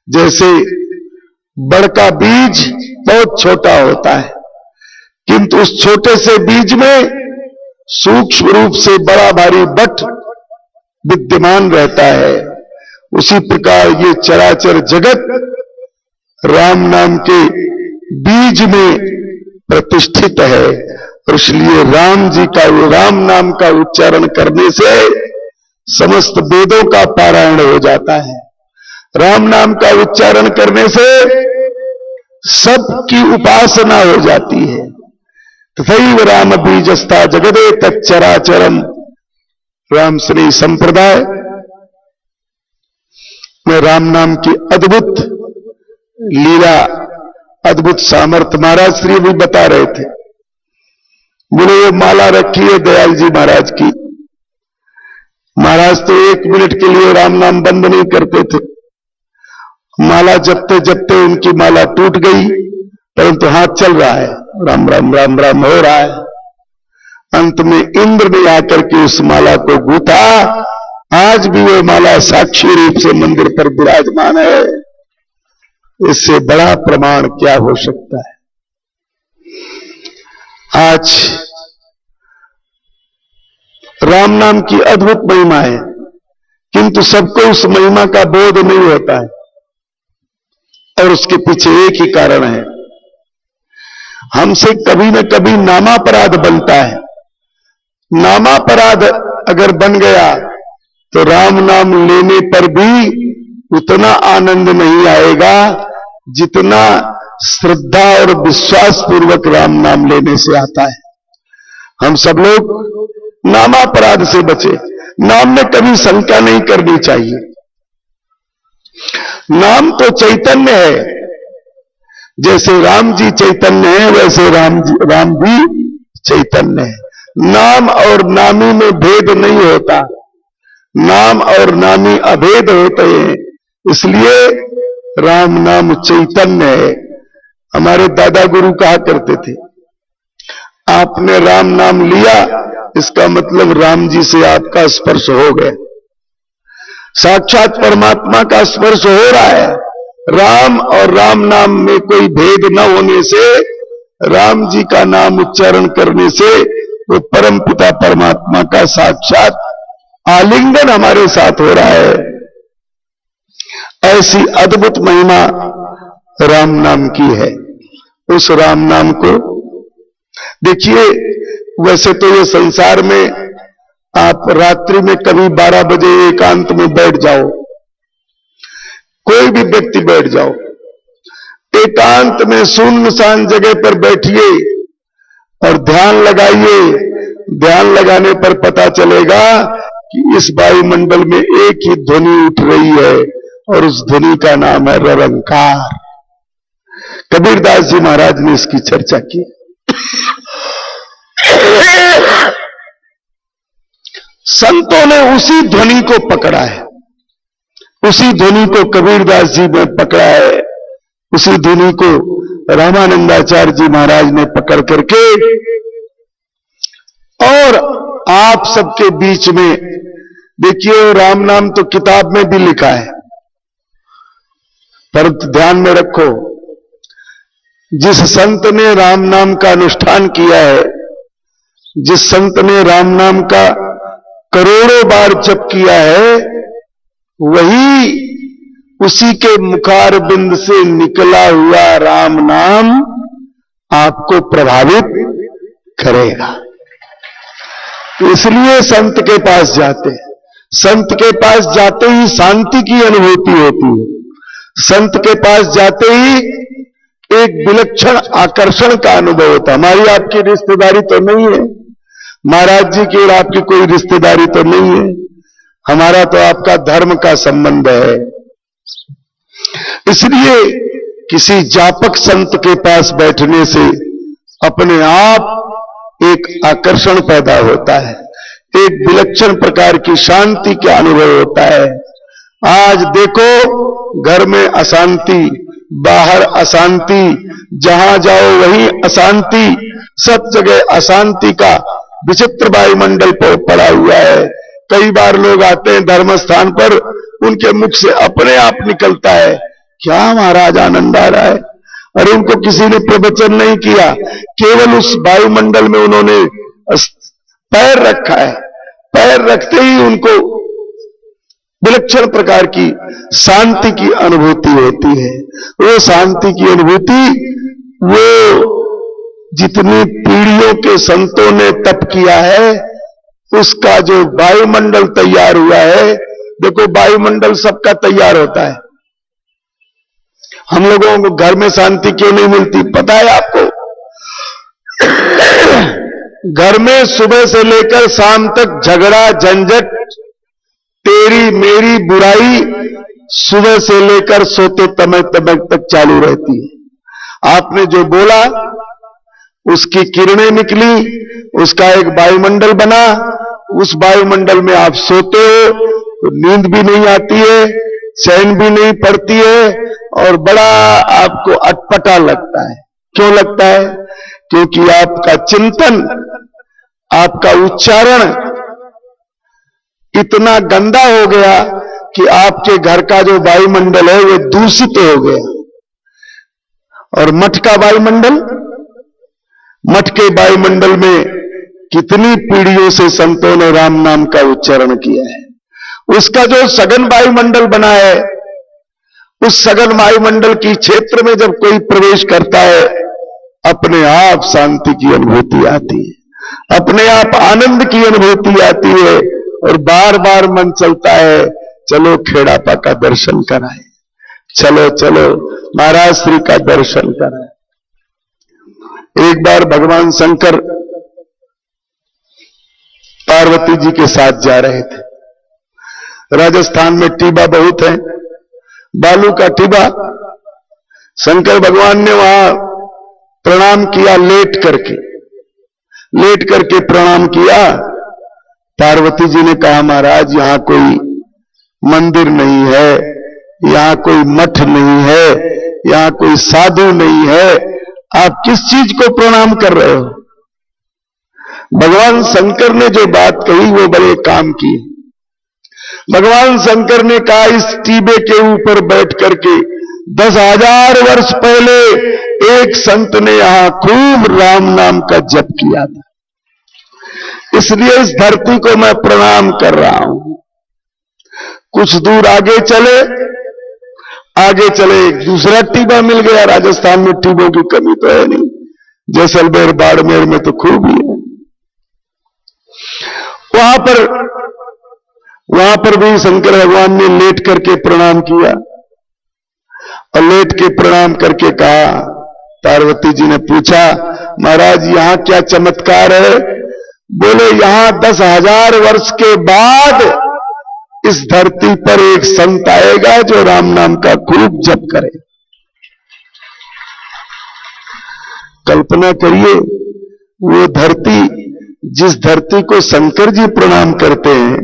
जैसे बड़ का बीज बहुत छोटा होता है, किंतु उस छोटे से बीज में सूक्ष्म रूप से बड़ा भारी बट विद्यमान रहता है। उसी प्रकार ये चराचर जगत राम नाम के बीज में प्रतिष्ठित है, और इसलिए राम जी का राम नाम का उच्चारण करने से समस्त वेदों का पारायण हो जाता है। राम नाम का उच्चारण करने से सबकी उपासना हो जाती है। तथैव राम बीजस्था जगदे तच्चराचरम। राम स्नेही संप्रदाय में राम नाम की अद्भुत लीला, अद्भुत सामर्थ्य महाराज श्री भी बता रहे थे। बोले वो माला रखी है दयाल जी महाराज की, महाराज तो 1 मिनट के लिए राम नाम बंद नहीं करते थे। माला जपते जपते उनकी माला टूट गई, परंतु हाथ चल रहा है, राम राम राम राम हो रहा है। अंत में इंद्र ने आकर के उस माला को गूंथा। आज भी वो माला साक्षी रूप से मंदिर पर विराजमान है। इससे बड़ा प्रमाण क्या हो सकता है। आज राम नाम की अद्भुत महिमा है, किंतु सबको उस महिमा का बोध नहीं होता है। और उसके पीछे एक ही कारण है, हमसे कभी न कभी नामापराध बनता है। नामापराध अगर बन गया तो राम नाम लेने पर भी उतना आनंद नहीं आएगा जितना श्रद्धा और विश्वास पूर्वक राम नाम लेने से आता है। हम सब लोग नामापराध से बचे। नाम में कभी शंका नहीं करनी चाहिए। नाम तो चैतन्य है, जैसे राम जी चैतन्य है वैसे राम भी चैतन्य है। नाम और नामी में भेद नहीं होता, नाम और नामी अभेद होते हैं, इसलिए राम नाम चैतन्य है। हमारे दादा गुरु कहा करते थे, आपने राम नाम लिया इसका मतलब राम जी से आपका स्पर्श हो गया, साक्षात परमात्मा का स्पर्श हो रहा है। राम और राम नाम में कोई भेद न होने से, राम जी का नाम उच्चारण करने से वो परम पिता परमात्मा का साक्षात आलिंगन हमारे साथ हो रहा है। ऐसी अद्भुत महिमा राम नाम की है। उस राम नाम को देखिए, वैसे तो ये संसार में आप रात्रि में कभी 12 बजे एकांत में बैठ जाओ, कोई भी व्यक्ति बैठ जाओ, एकांत में सुनसान जगह पर बैठिए और ध्यान लगाइए। ध्यान लगाने पर पता चलेगा कि इस वायुमंडल में एक ही ध्वनि उठ रही है और उस ध्वनि का नाम है निरंकार। कबीरदास जी महाराज ने इसकी चर्चा की। संतों ने उसी ध्वनि को पकड़ा है, उसी ध्वनि को कबीरदास जी ने पकड़ा है, उसी ध्वनि को रामानंदाचार्य जी महाराज ने पकड़ करके और आप सबके बीच में देखिए, राम नाम तो किताब में भी लिखा है, परंतु ध्यान में रखो, जिस संत ने राम नाम का अनुष्ठान किया है, जिस संत ने राम नाम का करोड़ों बार जप किया है, वही उसी के मुखारबिंद से निकला हुआ राम नाम आपको प्रभावित करेगा। इसलिए संत के पास जाते हैं। संत के पास जाते ही शांति की अनुभूति होती है। संत के पास जाते ही एक विलक्षण आकर्षण का अनुभव होता है। हमारी आपकी रिश्तेदारी तो नहीं है, महाराज जी की और आपकी कोई रिश्तेदारी तो नहीं है, हमारा तो आपका धर्म का संबंध है। इसलिए किसी जापक संत के पास बैठने से अपने आप एक आकर्षण पैदा होता है, एक विलक्षण प्रकार की शांति का अनुभव होता है। आज देखो, घर में अशांति, बाहर अशांति, जहां जाओ वहीं अशांति, सब जगह अशांति का विचित्र वायुमंडल पर पड़ा हुआ है। कई बार लोग आते हैं धर्म स्थान पर, उनके मुख से अपने आप निकलता है, क्या महाराज आनंद आ रहा है। अरे उनको किसी ने प्रवचन नहीं किया, केवल उस वायुमंडल में उन्होंने पैर रखा है, पैर रखते ही उनको विलक्षण प्रकार की शांति की अनुभूति होती है। वो शांति की अनुभूति, वो जितनी पीढ़ियों के संतों ने तप किया है, उसका जो वायुमंडल तैयार हुआ है। देखो, वायुमंडल सबका तैयार होता है, हम लोगों को घर में शांति क्यों नहीं मिलती पता है आपको? घर में सुबह से लेकर शाम तक झगड़ा झंझट, तेरी मेरी बुराई सुबह से लेकर सोते समय तक चालू रहती है। आपने जो बोला उसकी किरणें निकली, उसका एक वायुमंडल बना, उस वायुमंडल में आप सोते हो तो नींद भी नहीं आती है, चैन भी नहीं पड़ती है और बड़ा आपको अटपटा लगता है। क्यों लगता है? क्योंकि आपका चिंतन, आपका उच्चारण इतना गंदा हो गया कि आपके घर का जो वायुमंडल है वो दूषित हो गया। और मठ का वायुमंडल, मठ के वायुमंडल में कितनी पीढ़ियों से संतों ने राम नाम का उच्चारण किया है, उसका जो सघन वायुमंडल बना है उस सघन वायुमंडल की क्षेत्र में जब कोई प्रवेश करता है, अपने आप शांति की अनुभूति आती है, अपने आप आनंद की अनुभूति आती है, और बार बार मन चलता है चलो खेड़ापा का दर्शन कराए, चलो चलो महाराज श्री का दर्शन कराए। एक बार भगवान शंकर पार्वती जी के साथ जा रहे थे। राजस्थान में टीबा बहुत है, बालू का टीबा। शंकर भगवान ने वहां प्रणाम किया, लेट करके प्रणाम किया। पार्वती जी ने कहा महाराज यहां कोई मंदिर नहीं है, यहां कोई मठ नहीं है, यहां कोई साधु नहीं है, आप किस चीज को प्रणाम कर रहे हो? भगवान शंकर ने जो बात कही वो बड़े काम की। भगवान शंकर ने कहा इस टीबे के ऊपर बैठ करके 10,000 वर्ष पहले एक संत ने यहां खूब राम नाम का जप किया था, इसलिए इस धरती को मैं प्रणाम कर रहा हूं। कुछ दूर आगे चले एक दूसरा टीबा मिल गया। राजस्थान में टीबों की कमी तो है नहीं, जैसलमेर बाड़मेर में तो खूब ही है। वहां पर भी शंकर भगवान ने लेट करके प्रणाम किया, और लेट के प्रणाम करके कहा, पार्वती जी ने पूछा महाराज यहां क्या चमत्कार है? बोले यहां 10,000 वर्ष के बाद इस धरती पर एक संत आएगा जो राम नाम का खूब जप करे। कल्पना करिए वो धरती, जिस धरती को शंकर जी प्रणाम करते हैं,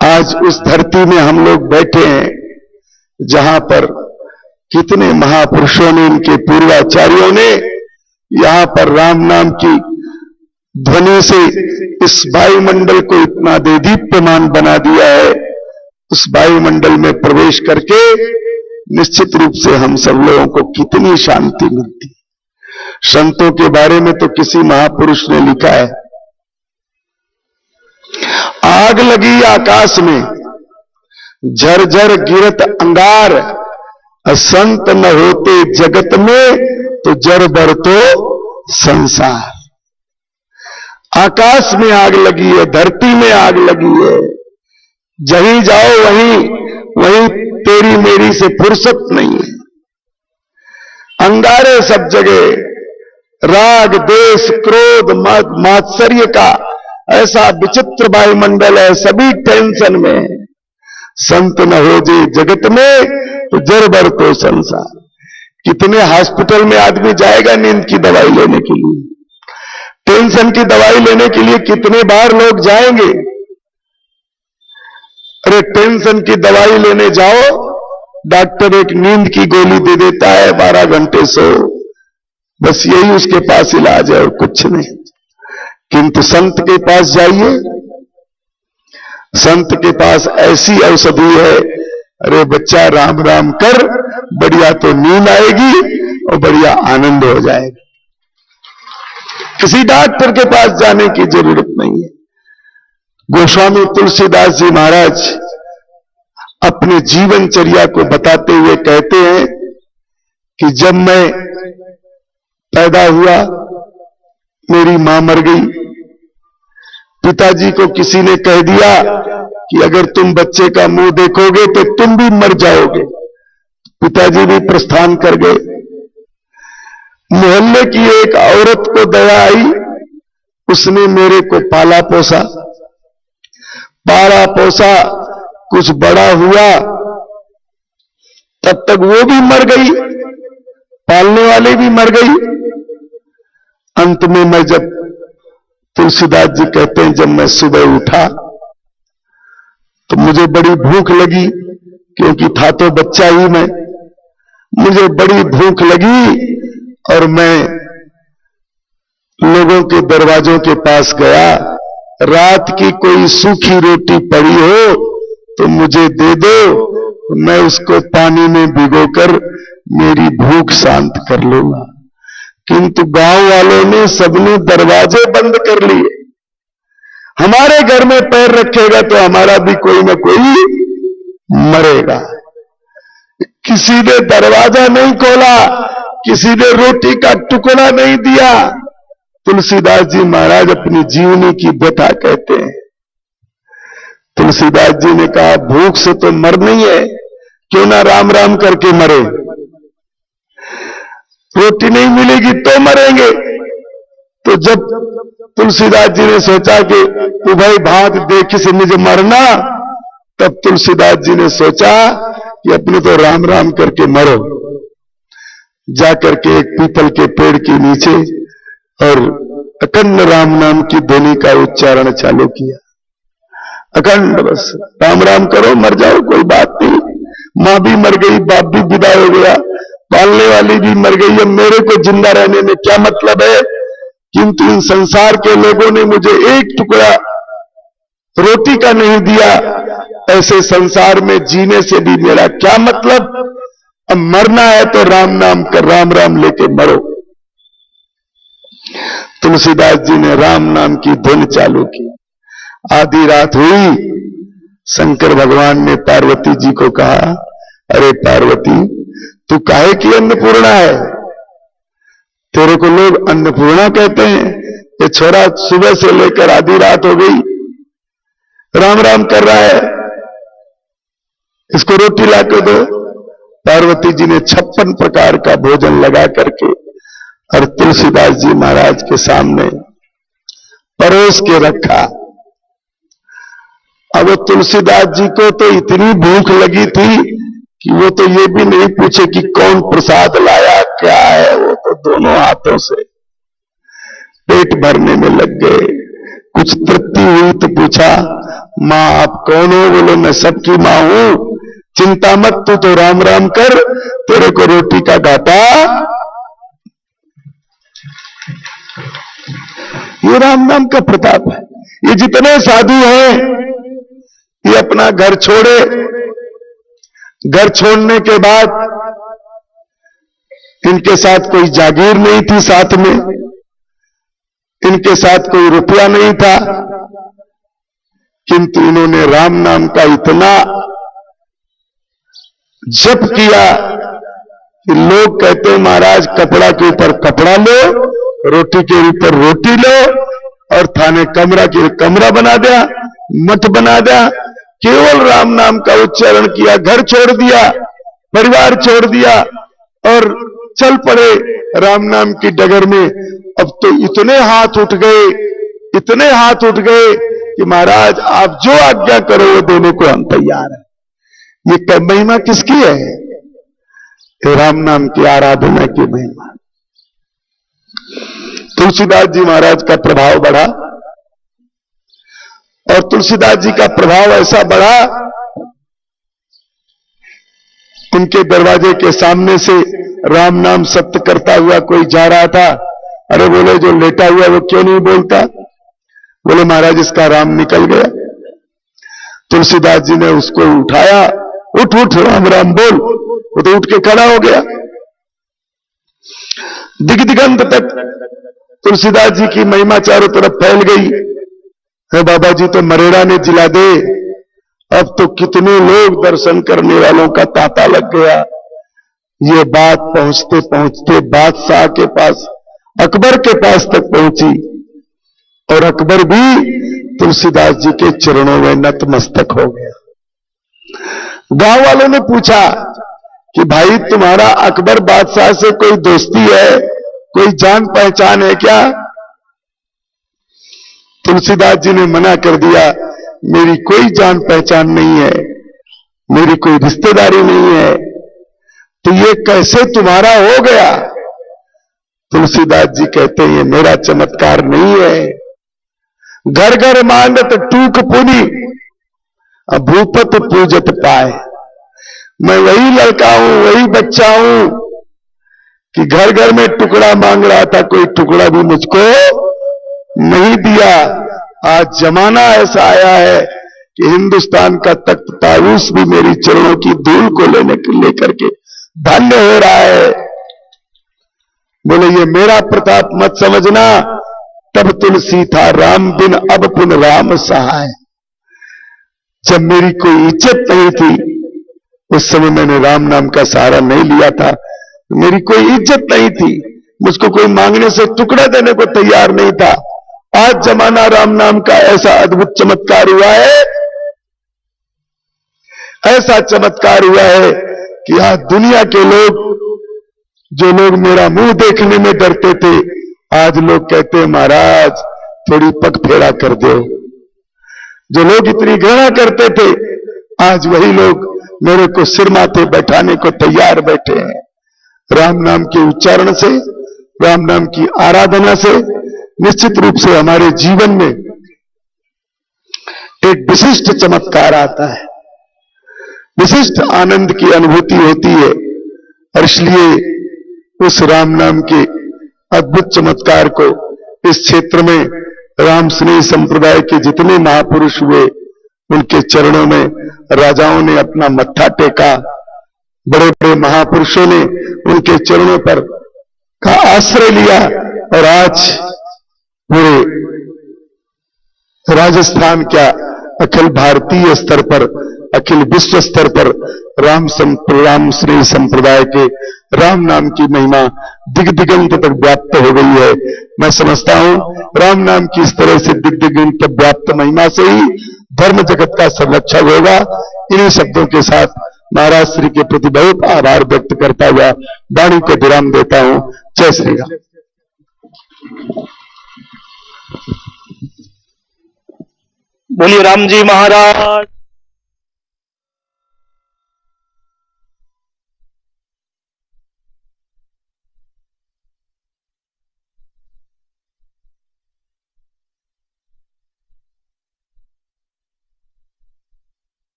आज उस धरती में हम लोग बैठे हैं जहां पर कितने महापुरुषों ने, इनके पूर्वाचार्यों ने यहां पर राम नाम की ध्वनि से इस वायुमंडल को इतना देदीप्यमान बना दिया है। उस वायुमंडल में प्रवेश करके निश्चित रूप से हम सब लोगों को कितनी शांति मिलती है। संतों के बारे में तो किसी महापुरुष ने लिखा है, आग लगी आकाश में झरझर गिरत अंगार, संत न होते जगत में तो जड़ बर तो संसार। आकाश में आग लगी है, धरती में आग लगी है, जहीं जाओ वहीं तेरी मेरी से फुर्सत नहीं है। अंगारे सब जगह, राग देश क्रोध मात्सर्य का ऐसा विचित्र वायुमंडल है, सभी टेंशन में। संत न हो जे जगत में तो जड़ बर तो संसार। कितने हॉस्पिटल में आदमी जाएगा नींद की दवाई लेने के लिए, टेंशन की दवाई लेने के लिए कितने बार लोग जाएंगे। अरे टेंशन की दवाई लेने जाओ, डॉक्टर एक नींद की गोली दे देता है, 12 घंटे सो, बस यही उसके पास इलाज है और कुछ नहीं। किंतु संत के पास जाइए, संत के पास ऐसी औषधि है, अरे बच्चा राम राम कर, बढ़िया तो नींद आएगी और बढ़िया आनंद हो जाएगा। किसी डॉक्टर के पास जाने की जरूरत नहीं है। गोस्वामी तुलसीदास जी महाराज अपने जीवनचर्या को बताते हुए कहते हैं कि जब मैं पैदा हुआ मेरी मां मर गई। पिताजी को किसी ने कह दिया कि अगर तुम बच्चे का मुंह देखोगे तो तुम भी मर जाओगे। पिताजी भी प्रस्थान कर गए। मोहल्ले की एक औरत को दया आई, उसने मेरे को पाला पोसा, कुछ बड़ा हुआ, तब तक वो भी मर गई, पालने वाले भी मर गई। अंत में मैं जब, तुलसीदास जी कहते हैं, जब मैं सुबह उठा तो मुझे बड़ी भूख लगी, क्योंकि था तो बच्चा ही मैं। मुझे बड़ी भूख लगी और मैं लोगों के दरवाजों के पास गया। रात की कोई सूखी रोटी पड़ी हो तो मुझे दे दो, मैं उसको पानी में भिगोकर मेरी भूख शांत कर लूंगा। किंतु गांव वालों ने सबने दरवाजे बंद कर लिए। हमारे घर में पैर रखेगा तो हमारा भी कोई ना कोई मरेगा, किसी ने दरवाजा नहीं खोला, किसी ने रोटी का टुकड़ा नहीं दिया। तुलसीदास जी महाराज अपनी जीवनी की व्यथा कहते हैं। तुलसीदास जी ने कहा, भूख से तो मरनी है, क्यों ना राम राम करके मरे। रोटी नहीं मिलेगी तो मरेंगे। तो जब तुलसीदास जी ने सोचा कि तू भाई भात देख से मुझे मरना, तब तुलसीदास जी ने सोचा कि अपने तो राम राम करके मरो। जाकर के एक पीपल के पेड़ के नीचे और अखंड राम नाम की ध्वनि का उच्चारण चालू किया। अखंड बस राम राम करो, मर जाओ, कोई बात नहीं। मां भी मर गई, बाप भी विदा हो गया, पालने वाली भी मर गई, अब मेरे को जिंदा रहने में क्या मतलब है। किंतु इन संसार के लोगों ने मुझे एक टुकड़ा रोटी का नहीं दिया, ऐसे संसार में जीने से भी मेरा क्या मतलब। अब मरना है तो राम नाम कर, राम राम लेके मरो। तुलसीदास जी ने राम नाम की धुन चालू की। आधी रात हुई, शंकर भगवान ने पार्वती जी को कहा, अरे पार्वती, तू काहे की अन्नपूर्णा है? तेरे को लोग अन्नपूर्णा कहते हैं। ये छोरा सुबह से लेकर आधी रात हो गई, राम राम कर रहा है, इसको रोटी ला के दो। पार्वती जी ने 56 प्रकार का भोजन लगा करके और तुलसीदास जी महाराज के सामने परोस के रखा। अब तुलसीदास जी को तो इतनी भूख लगी थी कि वो तो ये भी नहीं पूछे कि कौन प्रसाद लाया, क्या है। वो तो दोनों हाथों से पेट भरने में लग गए। कुछ तृप्ति हुई तो पूछा, मां आप कौन हो? बोले मैं सबकी मां हूं, चिंता मत, तू तो राम राम कर, तेरे को रोटी का घाटा। ये राम नाम का प्रताप है। ये जितने साधु हैं, ये अपना घर छोड़े, घर छोड़ने के बाद इनके साथ कोई जागीर नहीं थी, साथ में इनके साथ कोई रुपया नहीं था, किंतु इन्होंने राम नाम का इतना जप किया कि लोग कहते हैं महाराज कपड़ा के ऊपर कपड़ा लो, रोटी के ऊपर रोटी लो, और थाने कमरा के कमरा बना दिया, मठ बना दिया। केवल राम नाम का उच्चारण किया, घर छोड़ दिया, परिवार छोड़ दिया और चल पड़े राम नाम की डगर में। अब तो इतने हाथ उठ गए, इतने हाथ उठ गए कि महाराज आप जो आज्ञा करो वो देने को हम तैयार है। ये महिमा किसकी है? ये राम नाम की आराधना की महिमा। तुलसीदास जी महाराज का प्रभाव बढ़ा और तुलसीदास जी का प्रभाव ऐसा बढ़ा, उनके दरवाजे के सामने से राम नाम सत्य करता हुआ कोई जा रहा था। अरे बोले जो लेटा हुआ वो क्यों नहीं बोलता? बोले महाराज इसका राम निकल गया। तुलसीदास जी ने उसको उठाया, उठ उठ राम राम बोल। वो तो उठ के खड़ा हो गया। दिग दिगंत तक तुलसीदास जी की महिमा चारों तरफ फैल गई है। बाबा जी तो मरेड़ा ने जिला दे, अब तो कितने लोग दर्शन करने वालों का तांता लग गया। ये बात पहुंचते पहुंचते बादशाह के पास, अकबर के पास तक पहुंची और अकबर भी तुलसीदास जी के चरणों में नतमस्तक हो गया। गांव वालों ने पूछा कि भाई तुम्हारा अकबर बादशाह से कोई दोस्ती है, कोई जान पहचान है क्या? तुलसीदास जी ने मना कर दिया, मेरी कोई जान पहचान नहीं है, मेरी कोई रिश्तेदारी नहीं है, तो ये कैसे तुम्हारा हो गया? तुलसीदास जी कहते हैं ये मेरा चमत्कार नहीं है। घर घर मांगत टूक पुनी, भूपत पूजत पाए। मैं वही लड़का हूं, वही बच्चा हूं कि घर घर में टुकड़ा मांग रहा था, कोई टुकड़ा भी मुझको नहीं दिया। आज जमाना ऐसा आया है कि हिंदुस्तान का तख्त ताऊस भी मेरी चरणों की धूल को लेकर के धन्य हो रहा है। बोले ये मेरा प्रताप मत समझना, तब तुलसी था राम बिन अब पुन राम सहाय। जब मेरी कोई इज्जत नहीं थी, उस समय मैंने राम नाम का सहारा नहीं लिया था, मेरी कोई इज्जत नहीं थी, मुझको कोई मांगने से टुकड़ा देने को तैयार नहीं था। आज जमाना राम नाम का ऐसा अद्भुत चमत्कार हुआ है, ऐसा चमत्कार हुआ है कि आज दुनिया के लोग, जो लोग मेरा मुंह देखने में डरते थे, आज लोग कहते हैं महाराज थोड़ी पग फेरा कर दो। जो लोग इतनी घृणा करते थे, आज वही लोग मेरे को सिर माथे बैठाने को तैयार बैठे हैं। राम नाम के उच्चारण से, राम नाम की आराधना से निश्चित रूप से हमारे जीवन में एक विशिष्ट चमत्कार आता है, विशिष्ट आनंद की अनुभूति होती है। और इसलिए उस राम नाम के अद्भुत चमत्कार को इस क्षेत्र में राम स्नेही संप्रदाय के जितने महापुरुष हुए, उनके चरणों में राजाओं ने अपना मत्था टेका, बड़े बड़े महापुरुषों ने उनके चरणों पर का आश्रय लिया। और आज पूरे राजस्थान क्या, अखिल भारतीय स्तर पर, अखिल विश्व स्तर पर राम स्नेही संप्रदाय के राम नाम की महिमा दिग्दिगंत तक व्याप्त हो गई है। मैं समझता हूं राम नाम की इस तरह से दिग्दिगंत व्याप्त महिमा से ही धर्म जगत का संरक्षण होगा। इन्हीं शब्दों के साथ महाराज श्री के प्रति बहुत आभार व्यक्त करता हुआ वाणी को विराम देता हूं। जय श्री राम। बोलिए राम जी महाराज।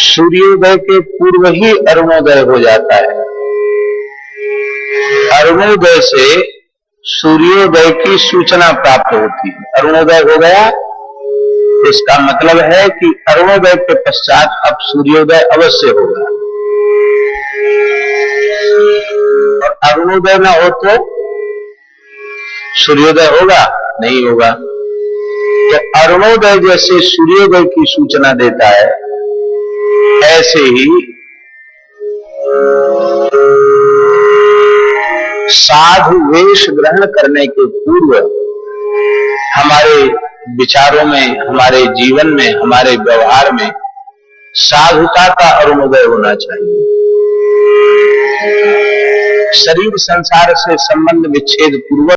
सूर्योदय के पूर्व ही अरुणोदय हो जाता है। अरुणोदय से सूर्योदय की सूचना प्राप्त होती है। अरुणोदय हो गया, इसका मतलब है कि अरुणोदय के पश्चात अब सूर्योदय अवश्य होगा। और अरुणोदय ना हो तो सूर्योदय होगा? नहीं होगा। तो अरुणोदय जैसे सूर्योदय की सूचना देता है, ऐसे ही साधु वेश ग्रहण करने के पूर्व हमारे विचारों में, हमारे जीवन में, हमारे व्यवहार में साधुता का अरुणोदय होना चाहिए। शरीर संसार से संबंध विच्छेद पूर्वक